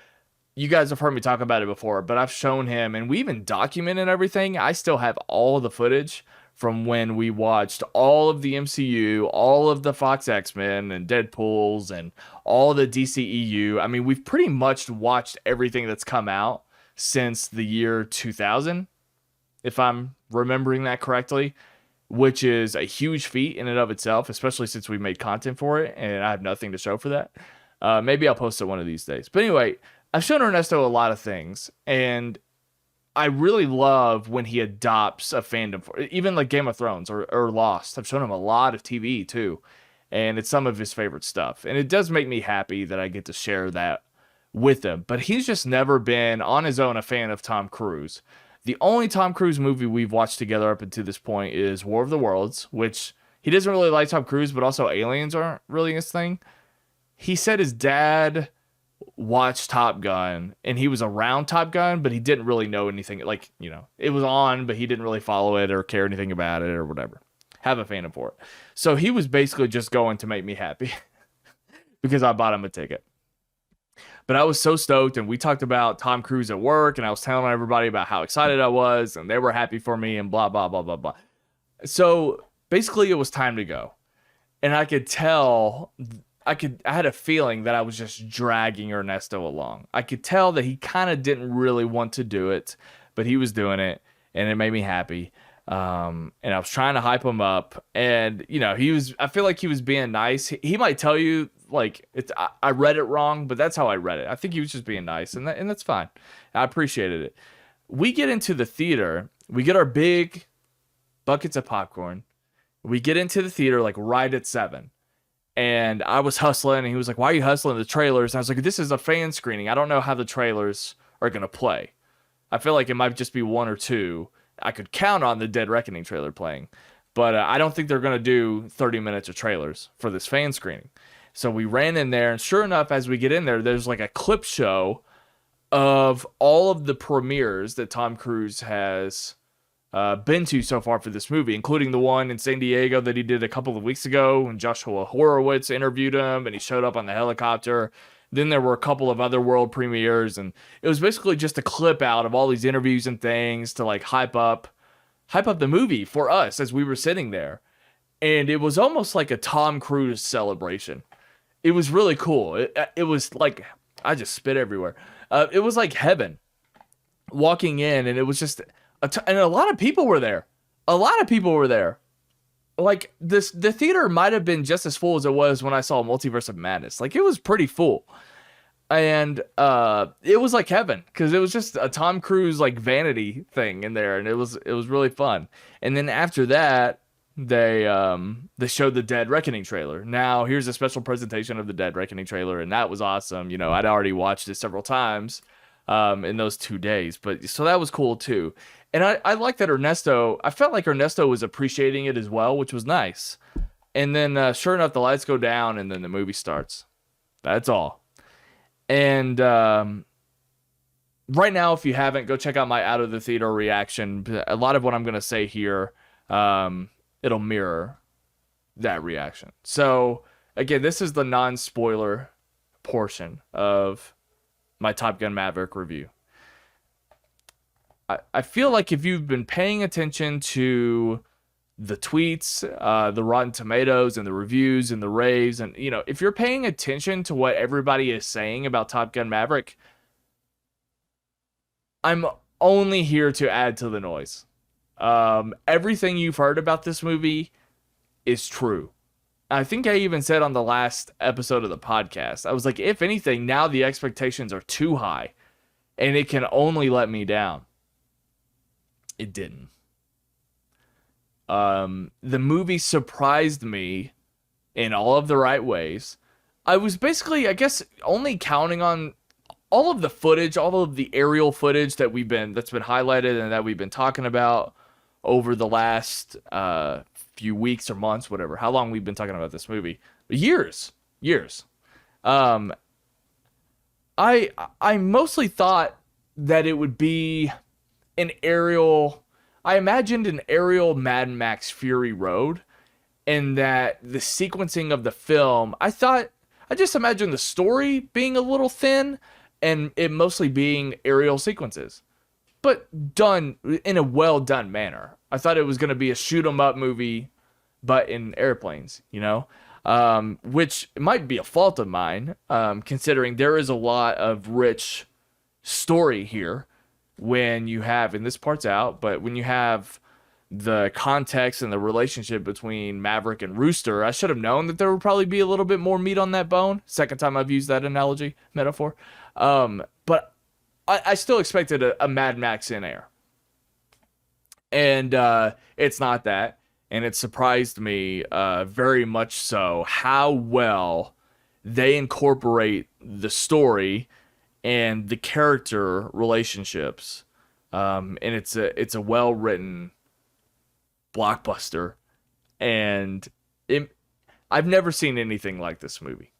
A: you guys have heard me talk about it before, but I've shown him, and we even documented everything. I still have all the footage from when we watched all of the MCU, all of the Fox X-Men and Deadpools and all the DCEU. I mean, we've pretty much watched everything that's come out since the year 2000, if I'm remembering that correctly, which is a huge feat in and of itself, especially since we made content for it and I have nothing to show for that. Maybe I'll post it one of these days. But anyway, I've shown Ernesto a lot of things, and I really love when he adopts a fandom for even like Game of Thrones or Lost. I've shown him a lot of TV too, and it's some of his favorite stuff. And it does make me happy that I get to share that with him. But he's just never been on his own a fan of Tom Cruise. The only Tom Cruise movie we've watched together up until this point is War of the Worlds, which he doesn't really like Tom Cruise, but also aliens aren't really his thing. He said his dad watched Top Gun and he was around Top Gun, but he didn't really know anything. Like, you know, it was on, but he didn't really follow it or care anything about it or whatever. Have a fandom for it. So he was basically just going to make me happy because I bought him a ticket. But I was so stoked, and we talked about Tom Cruise at work, and I was telling everybody about how excited I was, and they were happy for me, and blah, blah, blah, blah, blah. So basically it was time to go. And I could tell, I had a feeling that I was just dragging Ernesto along. I could tell that he kind of didn't really want to do it, but he was doing it, and it made me happy. And I was trying to hype him up, and you know, I feel like he was being nice. He might tell you like I read it wrong, but that's how I read it. I think he was just being nice, and that's fine. I appreciated it. We get into the theater, we get our big buckets of popcorn. We get into the theater like right at 7. And I was hustling, and he was like, "Why are you hustling the trailers?" And I was like, "This is a fan screening. I don't know how the trailers are going to play. I feel like it might just be 1 or 2. I could count on the Dead Reckoning trailer playing, but I don't think they're going to do 30 minutes of trailers for this fan screening." So we ran in there, and sure enough, as we get in there, there's like a clip show of all of the premieres that Tom Cruise has been to so far for this movie, including the one in San Diego that he did a couple of weeks ago when Joshua Horowitz interviewed him and he showed up on the helicopter. Then there were a couple of other world premieres, and it was basically just a clip out of all these interviews and things to like hype up the movie for us as we were sitting there. And it was almost like a Tom Cruise celebration. It was really cool. It was like, I just spit everywhere. It was like heaven walking in, and it was just, and a lot of people were there. Like the theater might have been just as full as it was when I saw Multiverse of Madness. Like it was pretty full. And it was like heaven because it was just a Tom Cruise like vanity thing in there, and it was really fun. And then after that, they showed the Dead Reckoning trailer. Now here's a special presentation of the Dead Reckoning trailer, and that was awesome. You know, I'd already watched it several times in those 2 days, but so that was cool too. And I like that I felt like Ernesto was appreciating it as well, which was nice. And then sure enough, the lights go down, and then the movie starts. That's all. And right now, if you haven't, go check out my out of the theater reaction. A lot of what I'm going to say here, it'll mirror that reaction. So again, this is the non-spoiler portion of my Top Gun Maverick review. I feel like if you've been paying attention to the tweets, the Rotten Tomatoes and the reviews and the raves. And, if you're paying attention to what everybody is saying about Top Gun Maverick, I'm only here to add to the noise. Everything you've heard about this movie is true. I think I even said on the last episode of the podcast, I was like, if anything, now the expectations are too high and it can only let me down. It didn't. The movie surprised me in all of the right ways. I was basically, I guess, only counting on all of the footage, all of the aerial footage that's been highlighted and that we've been talking about over the last few weeks or months, whatever. How long we've been talking about this movie? Years. I mostly thought that it would be an aerial. I imagined an aerial Mad Max Fury Road, and that the sequencing of the film, I just imagined the story being a little thin and it mostly being aerial sequences, but done in a well done manner. I thought it was going to be a shoot 'em up movie, but in airplanes, which might be a fault of mine, considering there is a lot of rich story here. When you have, and this part's out, but when you have the context and the relationship between Maverick and Rooster, I should have known that there would probably be a little bit more meat on that bone. Second time I've used that analogy, metaphor. But I still expected a Mad Max in air. And it's not that. And it surprised me very much so how well they incorporate the story and the character relationships, and it's a well written blockbuster, and I've never seen anything like this movie.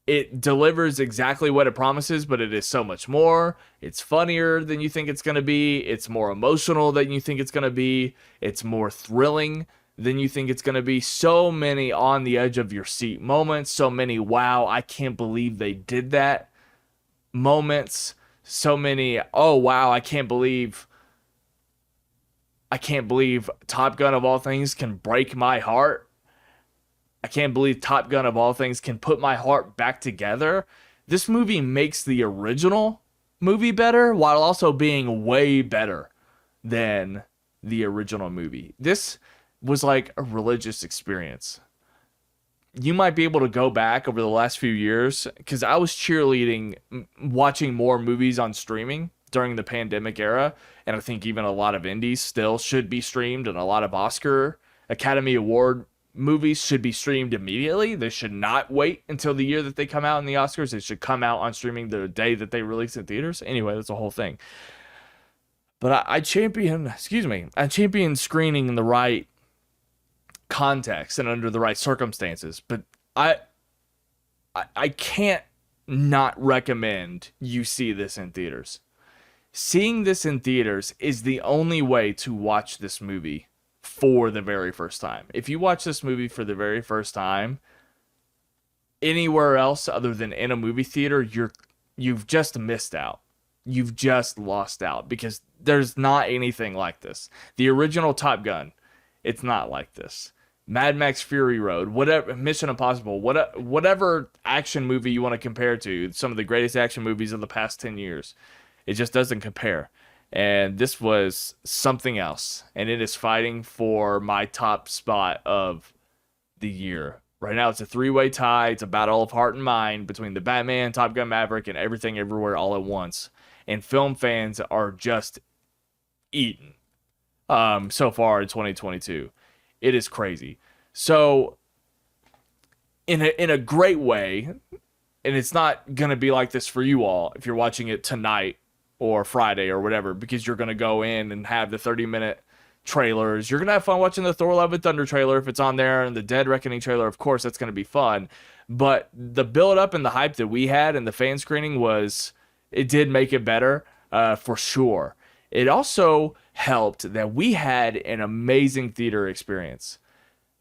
A: It delivers exactly what it promises, but it is so much more. It's funnier than you think it's gonna be. It's more emotional than you think it's gonna be. It's more thrilling than you think it's gonna be. So many on the edge of your seat moments. So many wow, I can't believe they did that moments. So many oh wow, I can't believe Top Gun of all things can break my heart. I can't believe Top Gun of all things can put my heart back together. This movie makes the original movie better while also being way better than the original movie. This was like a religious experience. You might be able to go back over the last few years, because I was cheerleading watching more movies on streaming during the pandemic era, and I think even a lot of indies still should be streamed, and a lot of Oscar Academy Award movies should be streamed immediately. They should not wait until the year that they come out in the Oscars. They should come out on streaming the day that they release in theaters. Anyway, that's a whole thing. But I champion screening in the right context and under the right circumstances, but I can't not recommend you see this in theaters. Seeing this in theaters is the only way to watch this movie for the very first time. If you watch this movie for the very first time anywhere else other than in a movie theater, you've just missed out. You've just lost out, because there's not anything like this. The original Top Gun, it's not like this. Mad Max Fury Road, whatever, Mission Impossible, whatever action movie you want to compare to, some of the greatest action movies of the past 10 years, it just doesn't compare. And this was something else, and it is fighting for my top spot of the year. Right now, it's a three-way tie. It's a battle of heart and mind between the Batman, Top Gun Maverick, and Everything Everywhere All at Once. And film fans are just eaten so far in 2022. It is crazy. So, in a great way, and it's not going to be like this for you all if you're watching it tonight or Friday or whatever, because you're going to go in and have the 30-minute trailers. You're going to have fun watching the Thor Love and Thunder trailer if it's on there, and the Dead Reckoning trailer. Of course, that's going to be fun. But the build-up and the hype that we had in the fan screening it did make it better, for sure. It also helped that we had an amazing theater experience.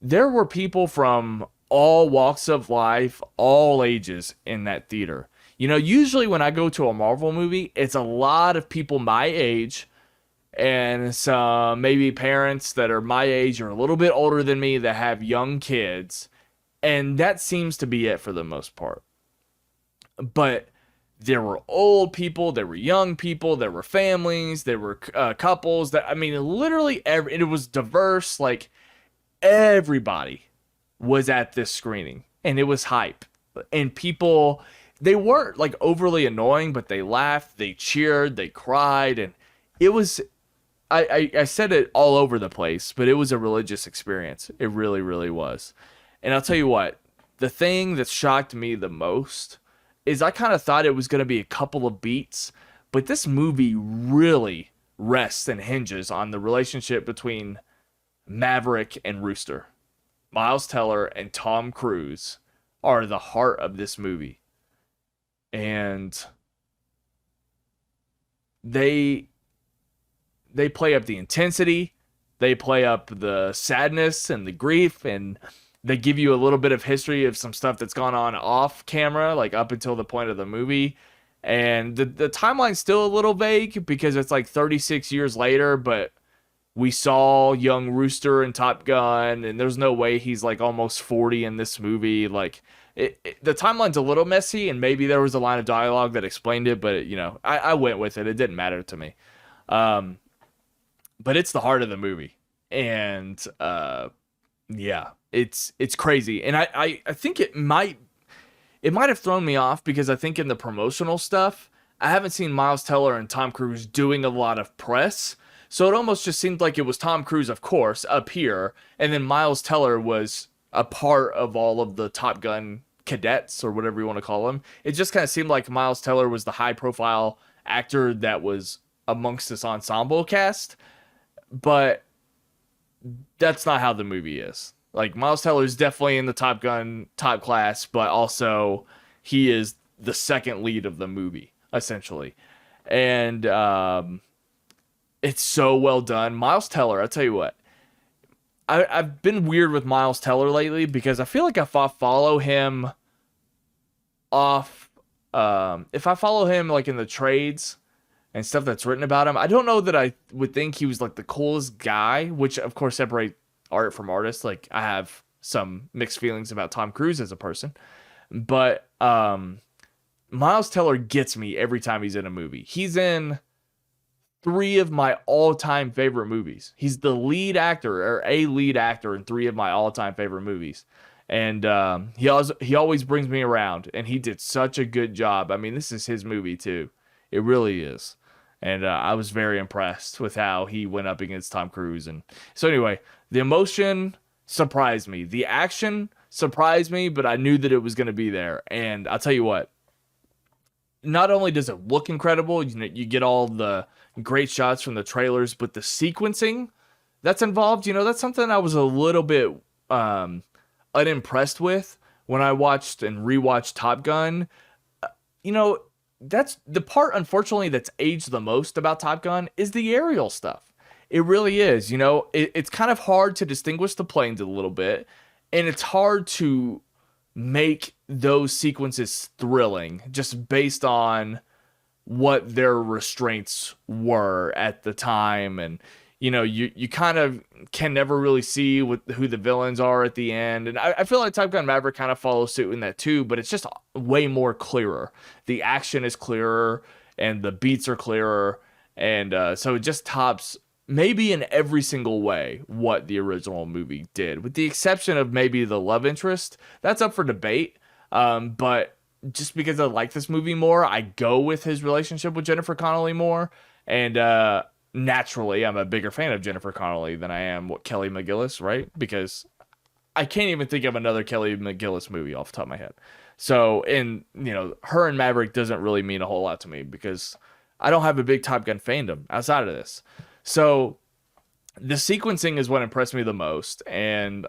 A: There were people from all walks of life, all ages in that theater. Usually when I go to a Marvel movie, it's a lot of people my age, and some maybe parents that are my age or a little bit older than me that have young kids. And that seems to be it for the most part. But there were old people, there were young people, there were families, there were couples. That I mean, literally it was diverse. Like everybody was at this screening, and it was hype. And people, they weren't like overly annoying, but they laughed, they cheered, they cried, and it was. I said it all over the place, but it was a religious experience. It really, really was. And I'll tell you what, the thing that shocked me the most is I kind of thought it was going to be a couple of beats, but this movie really rests and hinges on the relationship between Maverick and Rooster. Miles Teller and Tom Cruise are the heart of this movie. And they play up the intensity, they play up the sadness and the grief, and they give you a little bit of history of some stuff that's gone on off camera, like up until the point of the movie. And the timeline's still a little vague because it's like 36 years later, but we saw young Rooster in Top Gun, and there's no way he's like almost 40 in this movie. Like the timeline's a little messy, and maybe there was a line of dialogue that explained it, but I went with it. It didn't matter to me. But it's the heart of the movie, and yeah, it's crazy. And I think it might have thrown me off because I think in the promotional stuff, I haven't seen Miles Teller and Tom Cruise doing a lot of press. So it almost just seemed like it was Tom Cruise, of course, up here, and then Miles Teller was a part of all of the Top Gun cadets or whatever you want to call them. It just kind of seemed like Miles Teller was the high profile actor that was amongst this ensemble cast. But that's not how the movie is. Like, Miles Teller is definitely in the Top Gun top class, but also he is the second lead of the movie, essentially. And it's so well done. Miles Teller, I'll tell you what. I've been weird with Miles Teller lately because I feel like if I follow him off, if I follow him like in the trades and stuff that's written about him, I don't know that I would think he was like the coolest guy, which of course separate art from artist. Like I have some mixed feelings about Tom Cruise as a person, but Miles Teller gets me every time he's in a movie. He's in 3 of my all-time favorite movies. He's the lead actor or a lead actor in 3 of my all-time favorite movies. And he always brings me around, and he did such a good job. I mean, this is his movie too. It really is. And I was very impressed with how he went up against Tom Cruise. And so anyway, the emotion surprised me. The action surprised me, but I knew that it was going to be there. And I'll tell you what, not only does it look incredible, you get all the great shots from the trailers, but the sequencing that's involved, that's something I was a little bit unimpressed with when I watched and rewatched Top Gun. That's the part, unfortunately, that's aged the most about Top Gun is the aerial stuff. It really is. It's kind of hard to distinguish the planes a little bit, and it's hard to make those sequences thrilling just based on what their restraints were at the time. And you kind of can never really see who the villains are at the end. And I feel like Top Gun Maverick kind of follows suit in that too, but it's just way more clearer. The action is clearer and the beats are clearer. And so it just tops maybe in every single way what the original movie did, with the exception of maybe the love interest. That's up for debate. But just because I like this movie more, I go with his relationship with Jennifer Connelly more. And naturally, I'm a bigger fan of Jennifer Connelly than I am Kelly McGillis, right? Because I can't even think of another Kelly McGillis movie off the top of my head. So, and her and Maverick doesn't really mean a whole lot to me because I don't have a big Top Gun fandom outside of this. So the sequencing is what impressed me the most. And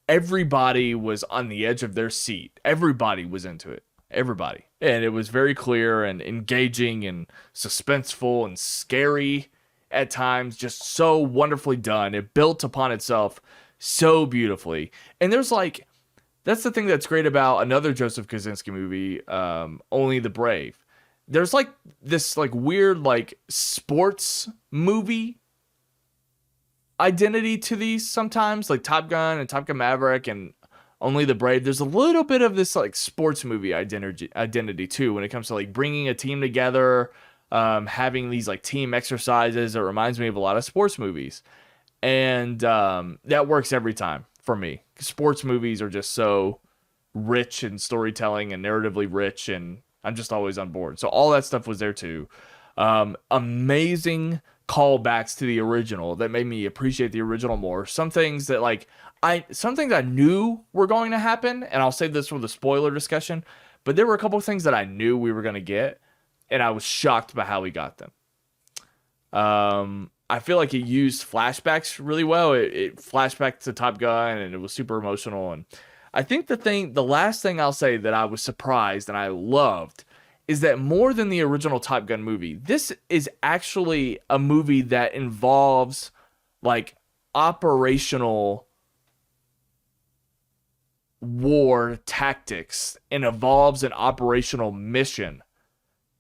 A: everybody was on the edge of their seat. Everybody was into it. Everybody. And it was very clear and engaging and suspenseful and scary at times. Just so wonderfully done. It built upon itself so beautifully. And that's the thing that's great about another Joseph Kosinski movie, Only the Brave. there's like this like weird like sports movie identity to these sometimes, like Top Gun and Top Gun Maverick and Only the Brave. There's a little bit of this like sports movie identity too when it comes to like bringing a team together, having these like team exercises. It reminds me of a lot of sports movies, and that works every time for me. Sports movies are just so rich in storytelling and narratively rich, and I'm just always on board. So all that stuff was there too. Amazing callbacks to the original that made me appreciate the original more. Some things that like some things I knew were going to happen, and I'll save this for the spoiler discussion, but there were a couple of things that I knew we were going to get, and I was shocked by how we got them. I feel like it used flashbacks really well. It flashed back to Top Gun, and it was super emotional. And I think the last thing I'll say that I was surprised and I loved is that more than the original Top Gun movie, this is actually a movie that involves like operational war tactics and involves an operational mission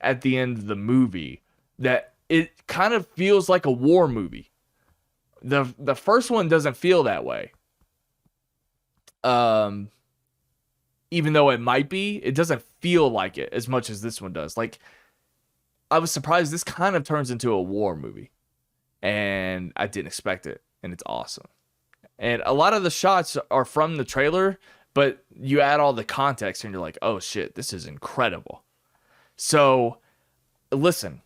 A: at the end of the movie that it kind of feels like a war movie. The first one doesn't feel that way. Even though it might be, it doesn't feel like it as much as this one does. Like, I was surprised this kind of turns into a war movie, and I didn't expect it, and it's awesome. And a lot of the shots are from the trailer, but you add all the context, and you're like, oh shit, this is incredible. So, listen,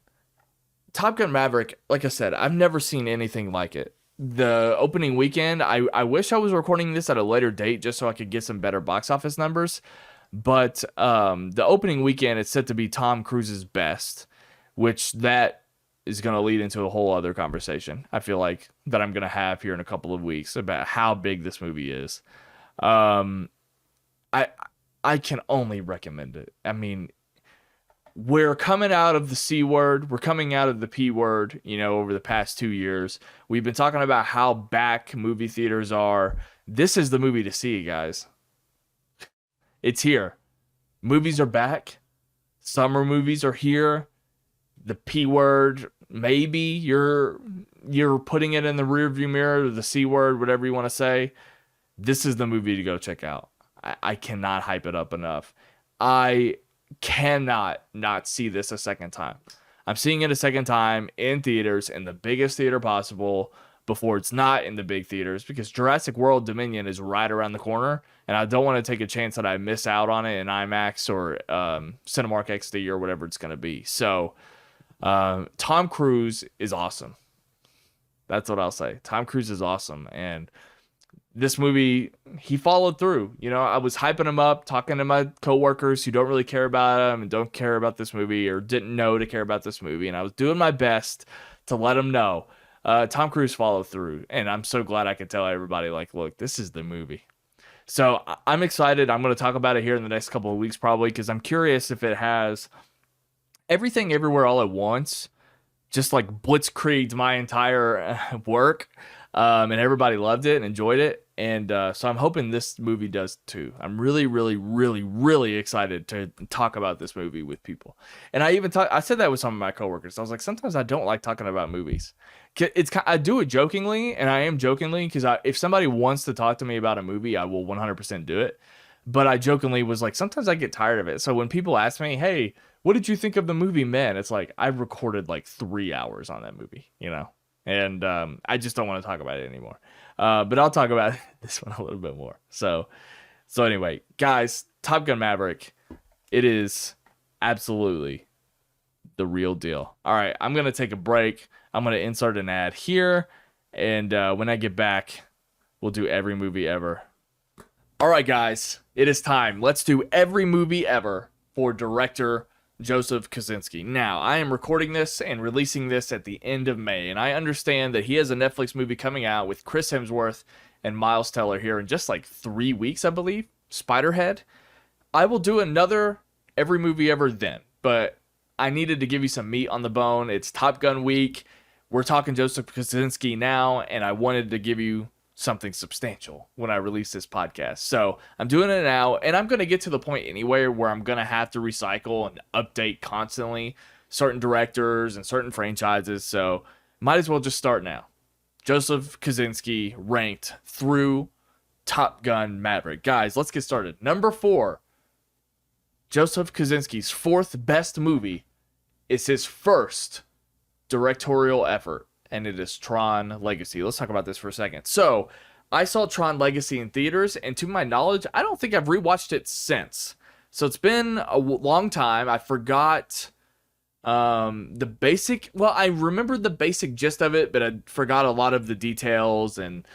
A: Top Gun Maverick, like I said, I've never seen anything like it. The opening weekend, I wish I was recording this at a later date just so I could get some better box office numbers. But the opening weekend, it's set to be Tom Cruise's best, which that is going to lead into a whole other conversation. I feel like that I'm going to have here in a couple of weeks about how big this movie is. I can only recommend it. I mean, we're coming out of the C word. We're coming out of the P word, over the past 2 years. We've been talking about how back movie theaters are. This is the movie to see, guys. It's here. Movies are back. Summer movies are here. The P word, maybe you're putting it in the rearview mirror, the C word, whatever you want to say. This is the movie to go check out. I cannot hype it up enough. I cannot not see this a second time. I'm seeing it a second time in theaters, in the biggest theater possible, before it's not in the big theaters, because Jurassic World Dominion is right around the corner, and I don't want to take a chance that I miss out on it in IMAX or Cinemark XD or whatever it's going to be. So Tom Cruise is awesome. That's what I'll say. Tom Cruise is awesome, and this movie, he followed through. I was hyping him up, talking to my coworkers who don't really care about him and don't care about this movie or didn't know to care about this movie. And I was doing my best to let them know. Tom Cruise followed through. And I'm so glad I could tell everybody, like, look, this is the movie. So I'm excited. I'm going to talk about it here in the next couple of weeks probably, because I'm curious if it has everything everywhere all at once, just like blitzkrieged my entire work. And everybody loved it and enjoyed it. And so I'm hoping this movie does too. I'm really, really, really, really excited to talk about this movie with people. And I said that with some of my coworkers. I was like, sometimes I don't like talking about movies. I do it jokingly, and I am jokingly, because if somebody wants to talk to me about a movie, I will 100% do it. But I jokingly was like, sometimes I get tired of it. So when people ask me, hey, what did you think of the movie Men? It's like, I've recorded like 3 hours on that movie, And I just don't want to talk about it anymore. But I'll talk about this one a little bit more. So anyway, guys, Top Gun Maverick, it is absolutely the real deal. All right, I'm going to take a break. I'm going to insert an ad here. And when I get back, we'll do every movie ever. All right, guys, it is time. Let's do every movie ever for director Joseph Kosinski. Now, I am recording this and releasing this at the end of May, and I understand that he has a Netflix movie coming out with Chris Hemsworth and Miles Teller here in just like 3 weeks, I believe. Spiderhead. I will do another every movie ever then, but I needed to give you some meat on the bone. It's Top Gun week. We're talking Joseph Kosinski now, and I wanted to give you something substantial when I release this podcast. So I'm doing it now, and I'm going to get to the point anyway where I'm going to have to recycle and update constantly certain directors and certain franchises. So might as well just start now. Joseph Kosinski ranked through Top Gun Maverick. Guys, let's get started. Number 4, Joseph Kosinski's 4th best movie is his first directorial effort, and it is Tron Legacy. Let's talk about this for a second. So, I saw Tron Legacy in theaters, and to my knowledge, I don't think I've rewatched it since. So, it's been a long time. I forgot the basic, well, I remember the basic gist of it, but I forgot a lot of the details and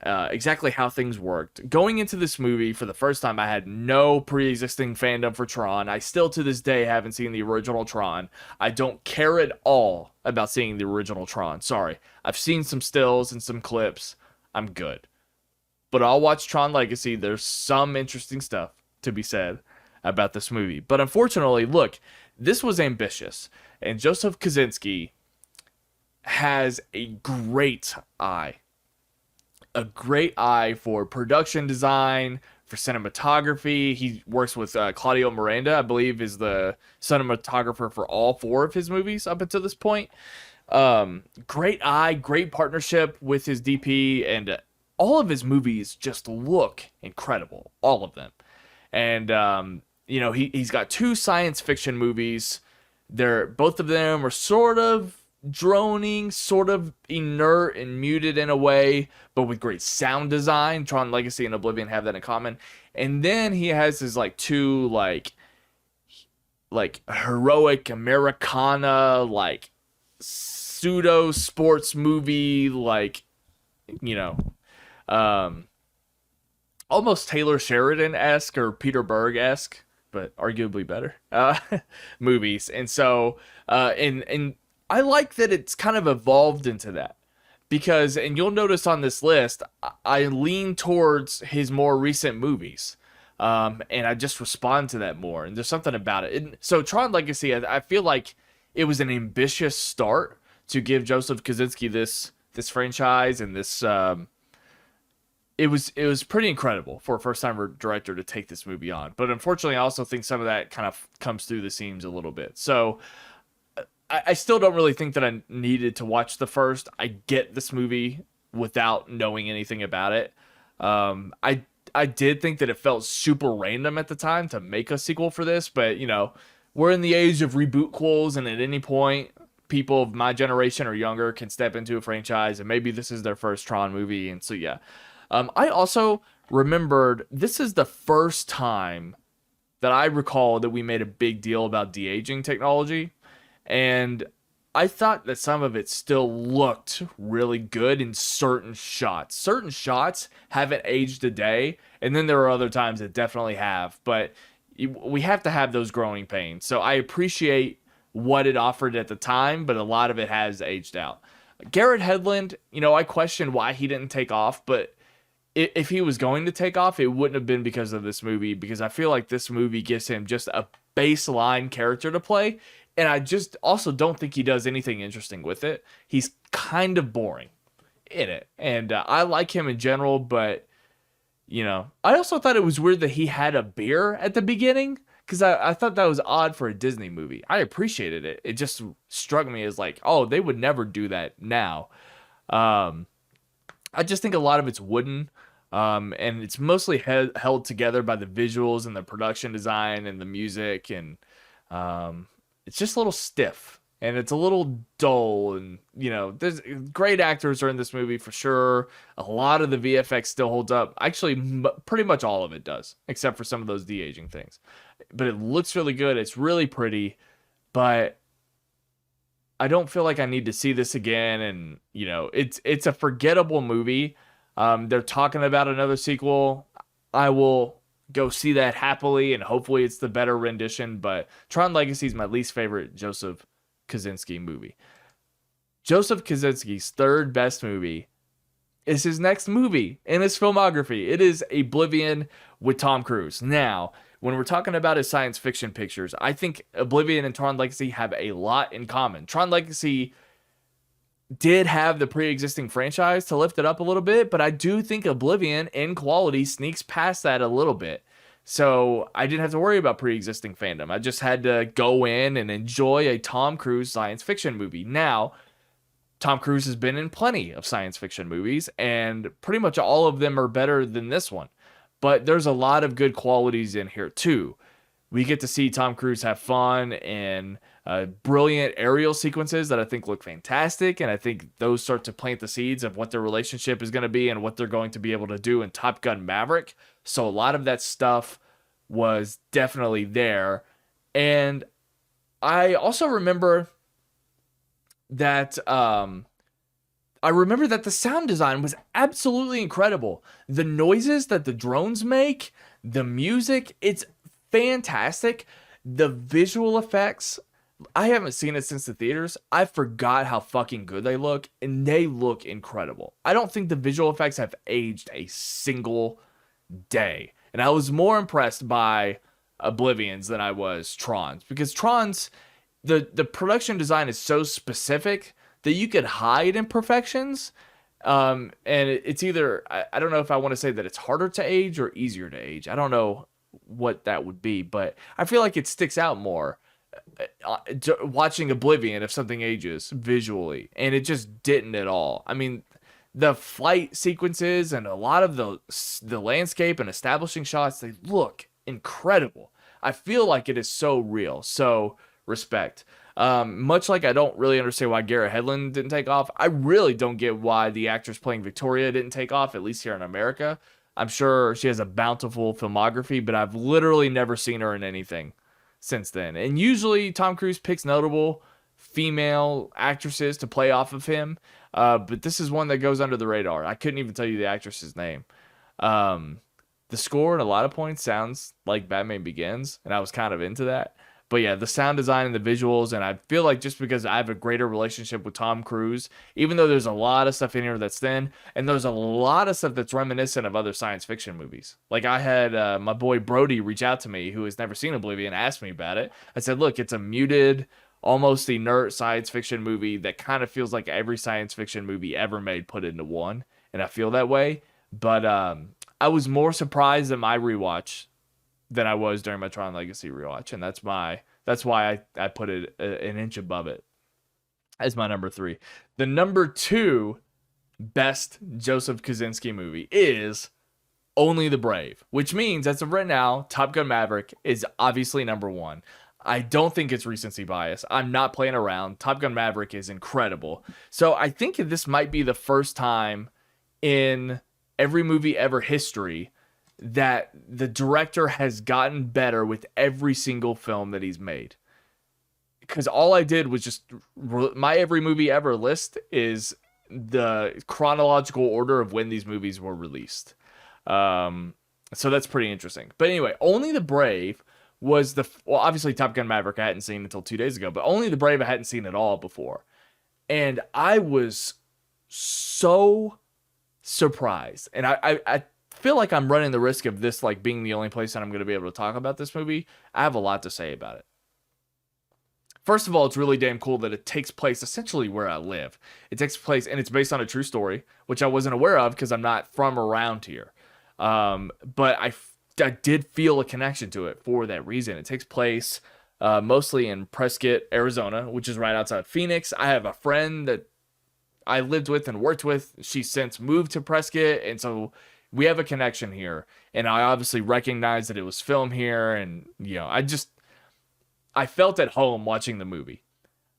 A: exactly how things worked. Going into this movie for the first time, I had no pre-existing fandom for Tron. I still to this day haven't seen the original Tron. I don't care at all about seeing the original Tron. Sorry. I've seen some stills and some clips. I'm good. But I'll watch Tron Legacy. There's some interesting stuff to be said about this movie. But unfortunately, look, this was ambitious. And Joseph Kosinski has a great eye. A great eye for production design, for cinematography. He works with Claudio Miranda, I believe, is the cinematographer for all 4 of his movies up until this point. Great eye, great partnership with his DP, and all of his movies just look incredible. All of them. And, he's got 2 science fiction movies. Both of them are sort of droning, sort of inert and muted in a way, but with great sound design. Tron Legacy and Oblivion have that in common. And then he has his 2 heroic Americana, pseudo sports movie, almost Taylor Sheridan-esque or Peter Berg-esque, but arguably better movies. And so and I like that it's kind of evolved into that, because, and you'll notice on this list, I lean towards his more recent movies, and I just respond to that more, and there's something about it. And so Tron Legacy, I feel like it was an ambitious start to give Joseph Kosinski this franchise, and this it was pretty incredible for a first-time director to take this movie on. But unfortunately, I also think some of that kind of comes through the seams a little bit. So I still don't really think that I needed to watch the first. I get this movie without knowing anything about it. I did think that it felt super random at the time to make a sequel for this, but we're in the age of rebootquels, and at any point, people of my generation or younger can step into a franchise, and maybe this is their first Tron movie, and so yeah. I also remembered this is the first time that I recall that we made a big deal about de-aging technology. And I thought that some of it still looked really good in certain shots. Certain shots haven't aged a day, and then there are other times that definitely have. But we have to have those growing pains. So I appreciate what it offered at the time, but a lot of it has aged out. Garrett Hedlund, I question why he didn't take off, but if he was going to take off, it wouldn't have been because of this movie, because I feel like this movie gives him just a baseline character to play. And I just also don't think he does anything interesting with it. He's kind of boring in it. And I like him in general, but, I also thought it was weird that he had a beer at the beginning, because I thought that was odd for a Disney movie. I appreciated it. It just struck me as they would never do that now. I just think a lot of it's wooden, and it's mostly held together by the visuals and the production design and the music, and it's just a little stiff, and it's a little dull, and there's great actors are in this movie for sure. A lot of the VFX still holds up. Actually, pretty much all of it does, except for some of those de-aging things. But it looks really good. It's really pretty, but I don't feel like I need to see this again. And it's a forgettable movie. They're talking about another sequel. I will go see that happily, and hopefully it's the better rendition, but Tron Legacy is my least favorite Joseph Kosinski movie. Joseph Kosinski's 3rd best movie is his next movie in his filmography. It is Oblivion with Tom Cruise. Now, when we're talking about his science fiction pictures, I think Oblivion and Tron Legacy have a lot in common. Tron Legacy did have the pre-existing franchise to lift it up a little bit, but I do think Oblivion in quality sneaks past that a little bit. So I didn't have to worry about pre-existing fandom. I just had to go in and enjoy a Tom Cruise science fiction movie. Now, Tom Cruise has been in plenty of science fiction movies, and pretty much all of them are better than this one. But there's a lot of good qualities in here too. We get to see Tom Cruise have fun and brilliant aerial sequences that I think look fantastic. And I think those start to plant the seeds of what their relationship is going to be and what they're going to be able to do in Top Gun Maverick. So a lot of that stuff was definitely there. And I also remember that the sound design was absolutely incredible. The noises that the drones make, the music, it's fantastic. The visual effects, I haven't seen it since the theaters. I forgot how fucking good they look, and they look incredible. I don't think the visual effects have aged a single day. And I was more impressed by Oblivion's than I was Tron's, because Tron's, the production design is so specific that you could hide imperfections. And it's either, I don't know if I want to say that it's harder to age or easier to age. I don't know what that would be, but I feel like it sticks out more watching Oblivion if something ages visually, and it just didn't at all. I mean, the flight sequences and a lot of the landscape and establishing shots, they look incredible. I feel like it is so real. So respect. Much like I don't really understand why Garrett Hedlund didn't take off, I really don't get why the actress playing Victoria didn't take off, at least here in America. I'm sure she has a bountiful filmography, but I've literally never seen her in anything since then. And usually Tom Cruise picks notable female actresses to play off of him, but this is one that goes under the radar. I couldn't even tell you the actress's name. The score at a lot of points sounds like Batman Begins, and I was kind of into that. But yeah, the sound design and the visuals, and I feel like just because I have a greater relationship with Tom Cruise, even though there's a lot of stuff in here that's thin, and there's a lot of stuff that's reminiscent of other science fiction movies. Like I had my boy Brody reach out to me, who has never seen Oblivion, asked me about it. I said, look, it's a muted, almost inert science fiction movie that kind of feels like every science fiction movie ever made put into one, and I feel that way. But I was more surprised at my rewatch than I was during my Tron Legacy rewatch, and that's why I put it an inch above it as my number 3. The number 2 best Joseph Kosinski movie is Only the Brave, which means as of right now, Top Gun Maverick is obviously number 1. I don't think it's recency bias. I'm not playing around. Top Gun Maverick is incredible. So I think this might be the first time in every movie ever history that the director has gotten better with every single film that he's made. Because all I did was just, my every movie ever list is the chronological order of when these movies were released. So that's pretty interesting. But anyway, Only the Brave was well, obviously Top Gun Maverick I hadn't seen until 2 days ago, but Only the Brave I hadn't seen at all before. And I was so surprised. And I feel like I'm running the risk of this like being the only place that I'm going to be able to talk about this movie. I have a lot to say about it. First of all, it's really damn cool that it takes place essentially where I live. It takes place, and it's based on a true story, which I wasn't aware of because I'm not from around here. But I did feel a connection to it for that reason. It takes place mostly in Prescott, Arizona, which is right outside Phoenix. I have a friend that I lived with and worked with. She's since moved to Prescott, and so we have a connection here, and I obviously recognize that it was filmed here, and you know, I felt at home watching the movie,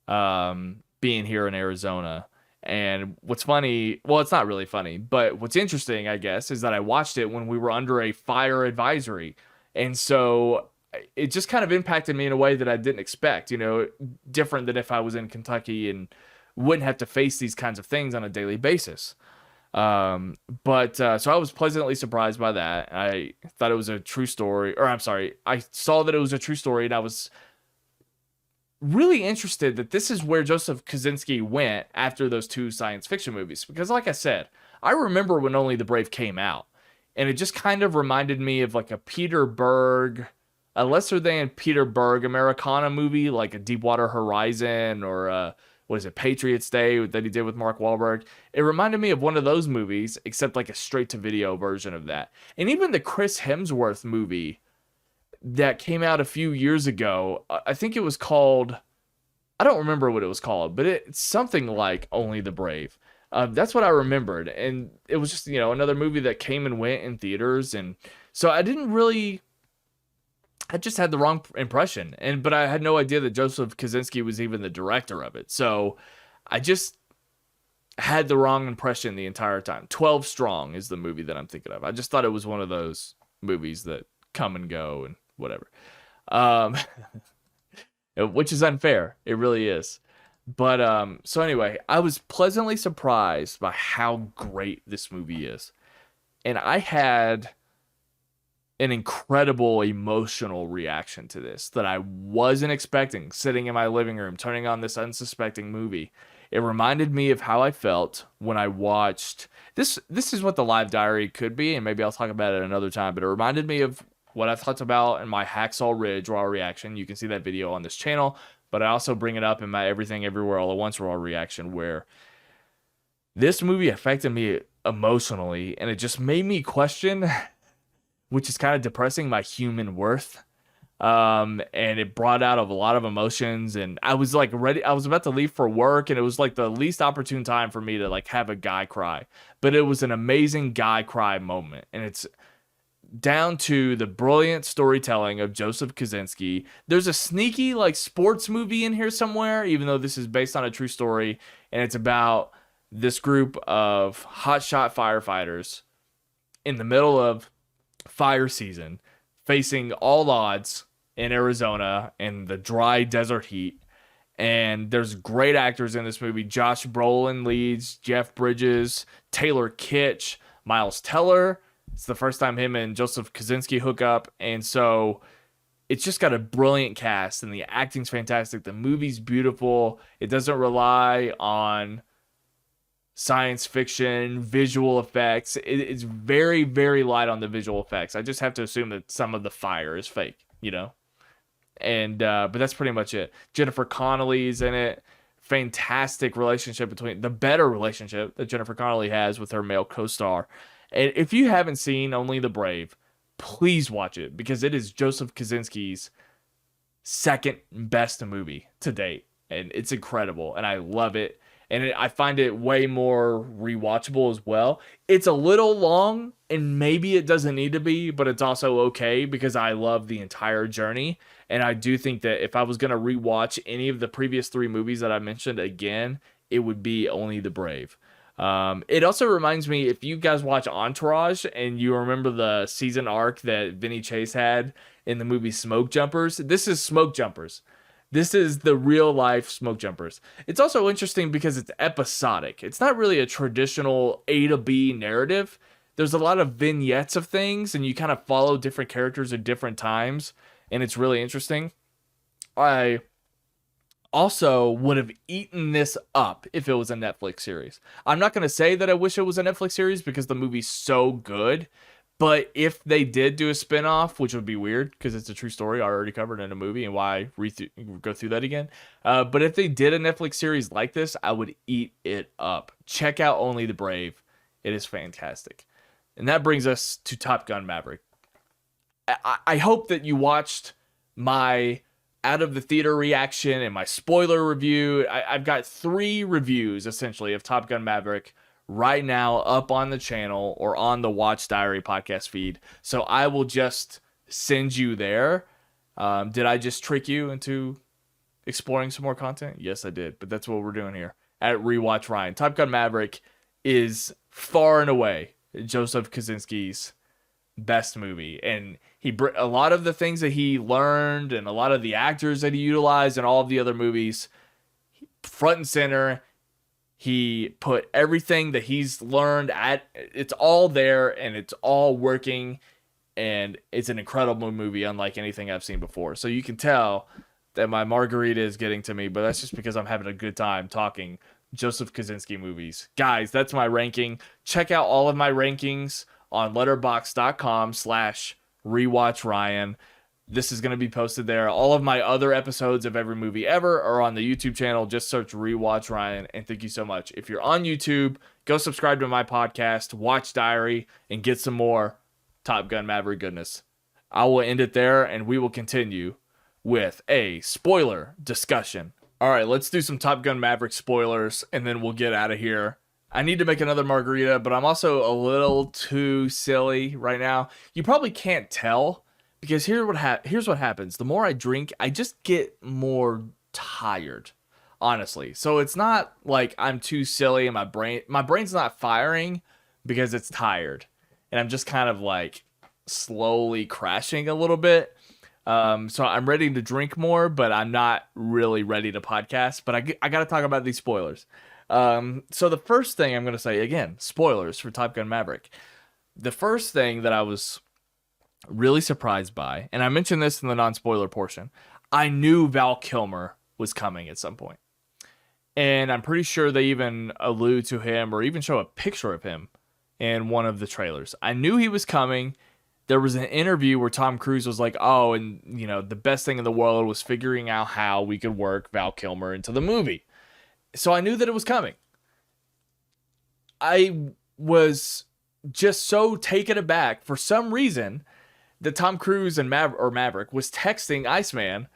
A: being here in Arizona. And what's funny, well, it's not really funny, but what's interesting, I guess, is that I watched it when we were under a fire advisory, and so it just kind of impacted me in a way that I didn't expect. You know, different than if I was in Kentucky and wouldn't have to face these kinds of things on a daily basis. So I was pleasantly surprised by that. I thought it was a true story, or I'm sorry, I saw that it was a true story, and I was really interested that this is where Joseph Kosinski went after those 2 science fiction movies. Because like I said, I remember when Only the Brave came out, and it just kind of reminded me of like a Peter Berg, a lesser than Peter Berg Americana movie, like a Deepwater Horizon or was it, Patriots Day that he did with Mark Wahlberg. It reminded me of one of those movies, except like a straight-to-video version of that. And even the Chris Hemsworth movie that came out a few years ago, I think it was called, I don't remember what it was called, but it's something like Only the Brave. That's what I remembered. And it was just, another movie that came and went in theaters. And so I just had the wrong impression. But I had no idea that Joseph Kosinski was even the director of it. So I just had the wrong impression the entire time. 12 Strong is the movie that I'm thinking of. I just thought it was one of those movies that come and go and whatever. Which is unfair. It really is. But so anyway, I was pleasantly surprised by how great this movie is. And I had an incredible emotional reaction to this that I wasn't expecting, sitting in my living room, turning on this unsuspecting movie. It reminded me of how I felt when I watched this. This is what the live diary could be, and maybe I'll talk about it another time, but it reminded me of what I talked about in my Hacksaw Ridge raw reaction. You can see that video on this channel, but I also bring it up in my Everything Everywhere All at Once raw reaction, where this movie affected me emotionally, and it just made me question, which is kind of depressing, my human worth. And it brought out a lot of emotions, and I was like ready. I was about to leave for work, and it was like the least opportune time for me to like have a guy cry, but it was an amazing guy cry moment. And it's down to the brilliant storytelling of Joseph Kosinski. There's a sneaky like sports movie in here somewhere, even though this is based on a true story, and it's about this group of hotshot firefighters in the middle of fire season, facing all odds in Arizona in the dry desert heat. And there's great actors in this movie. Josh Brolin leads, Jeff Bridges, Taylor Kitsch, Miles Teller. It's the first time him and Joseph Kosinski hook up. And so it's just got a brilliant cast, and the acting's fantastic. The movie's beautiful. It doesn't rely on science fiction, visual effects. It's very, very light on the visual effects. I just have to assume that some of the fire is fake, And but that's pretty much it. Jennifer Connelly's in it. Fantastic relationship the better relationship that Jennifer Connelly has with her male co-star. And if you haven't seen Only the Brave, please watch it, because it is Joseph Kosinski's second best movie to date. And it's incredible, and I love it. And I find it way more rewatchable as well. It's a little long, and maybe it doesn't need to be, but it's also okay because I love the entire journey. And I do think that if I was going to rewatch any of the previous 3 movies that I mentioned again, it would be Only the Brave. It also reminds me, if you guys watch Entourage and you remember the season arc that Vinny Chase had in the movie Smoke Jumpers, this is Smoke Jumpers. This is the real life Smoke Jumpers. It's also interesting because it's episodic. It's not really a traditional A to B narrative. There's a lot of vignettes of things, and you kind of follow different characters at different times, and it's really interesting. I also would have eaten this up if it was a Netflix series. I'm not going to say that I wish it was a Netflix series because the movie's so good, but if they did do a spinoff, which would be weird because it's a true story I already covered in a movie, and why go through that again? But if they did a Netflix series like this, I would eat it up. Check out Only the Brave. It is fantastic. And that brings us to Top Gun Maverick. I hope that you watched my out of the theater reaction and my spoiler review. I've got 3 reviews essentially of Top Gun Maverick right now up on the channel or on the Watch Diary podcast feed. So I will just send you there. Did I just trick you into exploring some more content? Yes, I did. But that's what we're doing here at Rewatch Ryan. Top Gun Maverick is far and away Joseph Kosinski's best movie, and a lot of the things that he learned and a lot of the actors that he utilized in all of the other movies, front and center. He put everything that he's learned it's all there, and it's all working, and it's an incredible movie unlike anything I've seen before. So you can tell that my margarita is getting to me, but that's just because I'm having a good time talking Joseph Kosinski movies. Guys, that's my ranking. Check out all of my rankings on letterboxd.com/rewatchryan. This is going to be posted there. All of my other episodes of every movie ever are on the YouTube channel. Just search Rewatch Ryan, and thank you so much. If you're on YouTube, go subscribe to my podcast, Watch Diary, and get some more Top Gun Maverick goodness. I will end it there, and we will continue with a spoiler discussion. All right, let's do some Top Gun Maverick spoilers, and then we'll get out of here. I need to make another margarita, but I'm also a little too silly right now. You probably can't tell, because here's what happens. The more I drink, I just get more tired, honestly. So it's not like I'm too silly and my brain's not firing because it's tired. And I'm just kind of like slowly crashing a little bit. So I'm ready to drink more, but I'm not really ready to podcast. But I got to talk about these spoilers. So the first thing I'm going to say, again, spoilers for Top Gun Maverick. The first thing that I was really surprised by, and I mentioned this in the non-spoiler portion, I knew Val Kilmer was coming at some point. And I'm pretty sure they even allude to him or even show a picture of him in one of the trailers. I knew he was coming. There was an interview where Tom Cruise was like, oh, and you know, the best thing in the world was figuring out how we could work Val Kilmer into the movie. So I knew that it was coming. I was just so taken aback for some reason that Tom Cruise and Maverick was texting Iceman,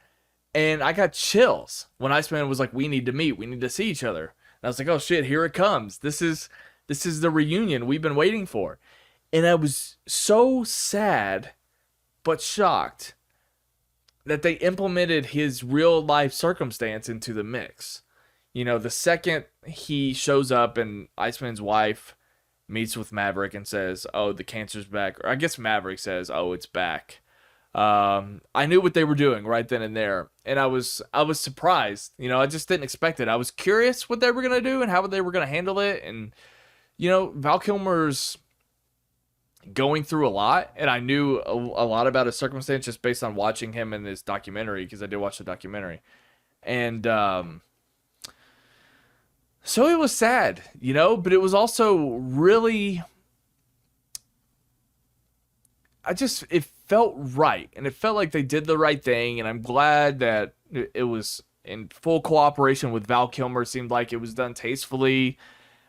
A: and I got chills when Iceman was like, we need to meet, we need to see each other. And I was like, oh shit, here it comes. This is the reunion we've been waiting for. And I was so sad but shocked that they implemented his real life circumstance into the mix. You know, the second he shows up and Iceman's wife meets with Maverick and says, oh, the cancer's back. Or I guess Maverick says, oh, it's back. I knew what they were doing right then and there. And I was surprised. You know, I just didn't expect it. I was curious what they were going to do and how they were going to handle it. And, you know, Val Kilmer's going through a lot. And I knew a lot about his circumstance just based on watching him in this documentary, because I did watch the documentary. And, so it was sad, you know, but it was also really, it felt right. And it felt like they did the right thing. And I'm glad that it was in full cooperation with Val Kilmer. It seemed like it was done tastefully.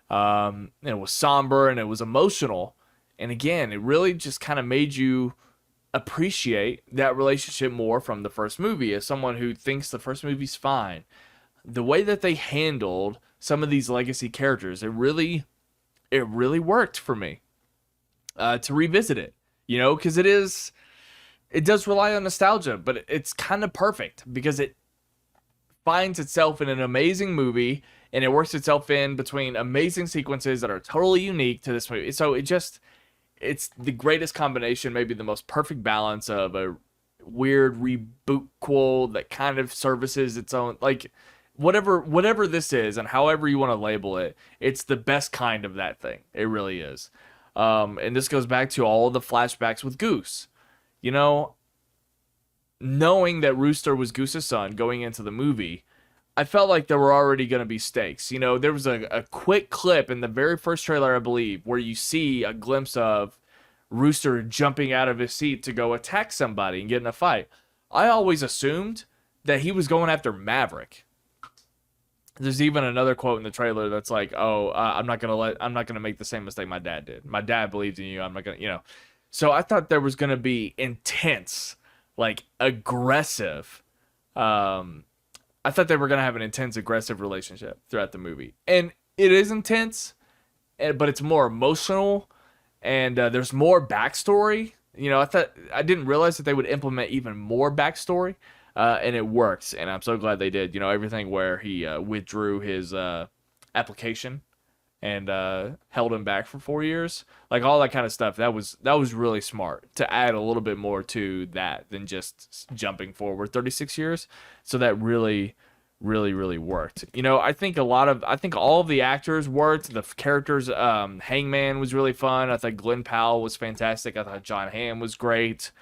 A: And it was somber and it was emotional. And again, it really just kind of made you appreciate that relationship more from the first movie. As someone who thinks the first movie's fine, the way that they handled some of these legacy characters, it really worked for me to revisit it, you know, because it does rely on nostalgia, but it's kind of perfect because it finds itself in an amazing movie and it works itself in between amazing sequences that are totally unique to this movie. So it's the greatest combination, maybe the most perfect balance of a weird reboot-quel that kind of services its own, like, whatever this is and however you want to label it, it's the best kind of that thing. It really is. And this goes back to all of the flashbacks with Goose. You know, knowing that Rooster was Goose's son going into the movie, I felt like there were already going to be stakes. You know, there was a quick clip in the very first trailer, I believe, where you see a glimpse of Rooster jumping out of his seat to go attack somebody and get in a fight. I always assumed that he was going after Maverick. There's even another quote in the trailer that's like, "Oh, I'm not gonna make the same mistake my dad did. My dad believed in you. I'm not gonna, you know." So I thought there was gonna be intense, like aggressive. I thought they were gonna have an intense, aggressive relationship throughout the movie, and it is intense, but it's more emotional, and there's more backstory. You know, I didn't realize that they would implement even more backstory. And it works, and I'm so glad they did. You know, everything where he withdrew his application and held him back for 4 years, like all that kind of stuff. That was really smart to add a little bit more to that than just jumping forward 36 years. So that really worked. You know, I think all of the actors worked. The characters, Hangman was really fun. I thought Glenn Powell was fantastic. I thought John Hamm was great.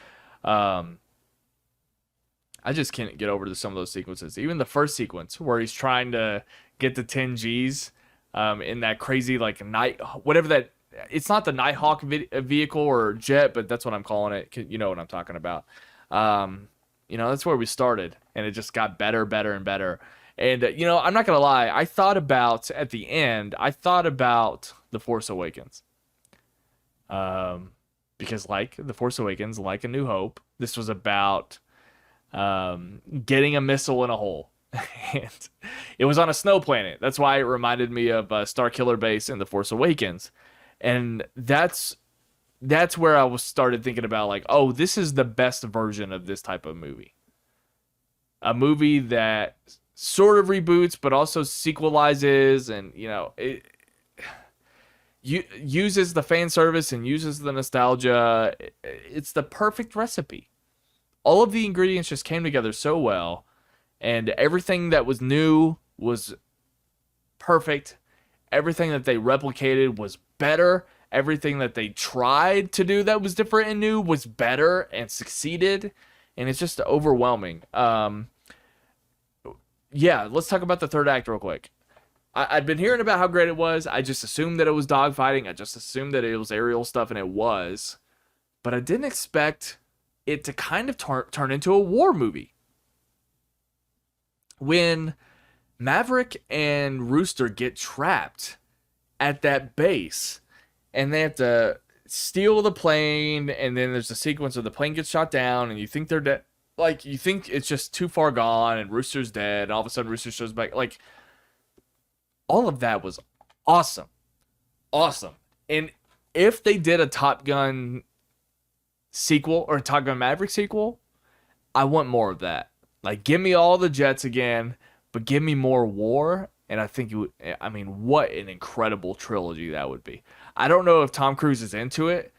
A: I just can't get over to some of those sequences. Even the first sequence where he's trying to get the 10 Gs in that crazy, like, it's not the Nighthawk vehicle or jet, but that's what I'm calling it. You know what I'm talking about. That's where we started, and it just got better, better, and better. And I'm not gonna lie, at the end, I thought about The Force Awakens, because like The Force Awakens, like A New Hope, this was about getting a missile in a hole. And it was on a snow planet. That's why it reminded me of Star Killer Base in The Force Awakens. And that's where I started thinking about, like, oh, this is the best version of this type of movie. A movie that sort of reboots, but also sequelizes, and it uses the fan service and uses the nostalgia. It's the perfect recipe. All of the ingredients just came together so well, and everything that was new was perfect. Everything that they replicated was better. Everything that they tried to do that was different and new was better and succeeded. And it's just overwhelming. Yeah, let's talk about the third act real quick. I'd been hearing about how great it was. I just assumed that it was dogfighting. I just assumed that it was aerial stuff, and it was. But I didn't expect it to kind of turn into a war movie. When Maverick and Rooster get trapped at that base, and they have to steal the plane, and then there's a sequence where the plane gets shot down, and you think they're dead. Like, you think it's just too far gone, and Rooster's dead, and all of a sudden Rooster shows back. Like, all of that was awesome. Awesome. And if they did a Top Gun sequel, or a Top Gun Maverick sequel, I want more of that. Like, give me all the jets again, but give me more war. And I think what an incredible trilogy that would be. I don't know if Tom Cruise is into it,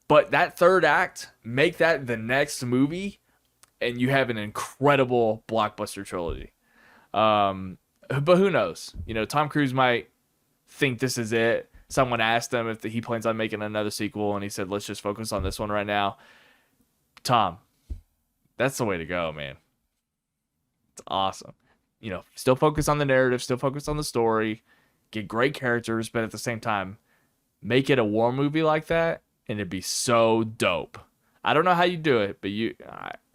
A: but that third act, make that the next movie, and you have an incredible blockbuster trilogy. But who knows? Tom Cruise might think this is it. Someone asked him if he plans on making another sequel, and he said, let's just focus on this one right now. Tom, that's the way to go, man. It's awesome. Still focus on the narrative, still focus on the story, get great characters, but at the same time, make it a war movie like that, and it'd be so dope. I don't know how you do it, but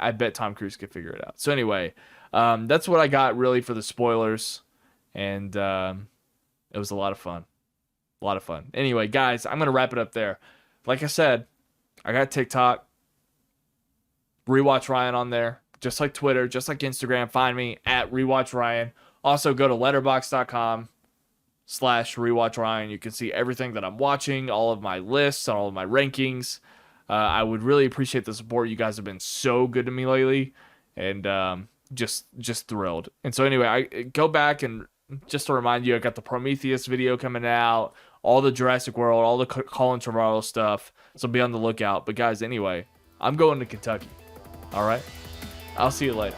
A: I bet Tom Cruise could figure it out. So anyway, that's what I got really for the spoilers, and it was a lot of fun. A lot of fun. Anyway, guys, I'm going to wrap it up there. Like I said, I got TikTok, Rewatch Ryan on there. Just like Twitter, just like Instagram, find me at Rewatch Ryan. Also, go to letterboxd.com/Rewatch Ryan. You can see everything that I'm watching, all of my lists, all of my rankings. I would really appreciate the support. You guys have been so good to me lately, and just thrilled. And so anyway, I go back, and just to remind you, I got the Prometheus video coming out, all the Jurassic World, all the Colin Trevorrow stuff. So be on the lookout. But guys, anyway, I'm going to Kentucky. All right. I'll see you later.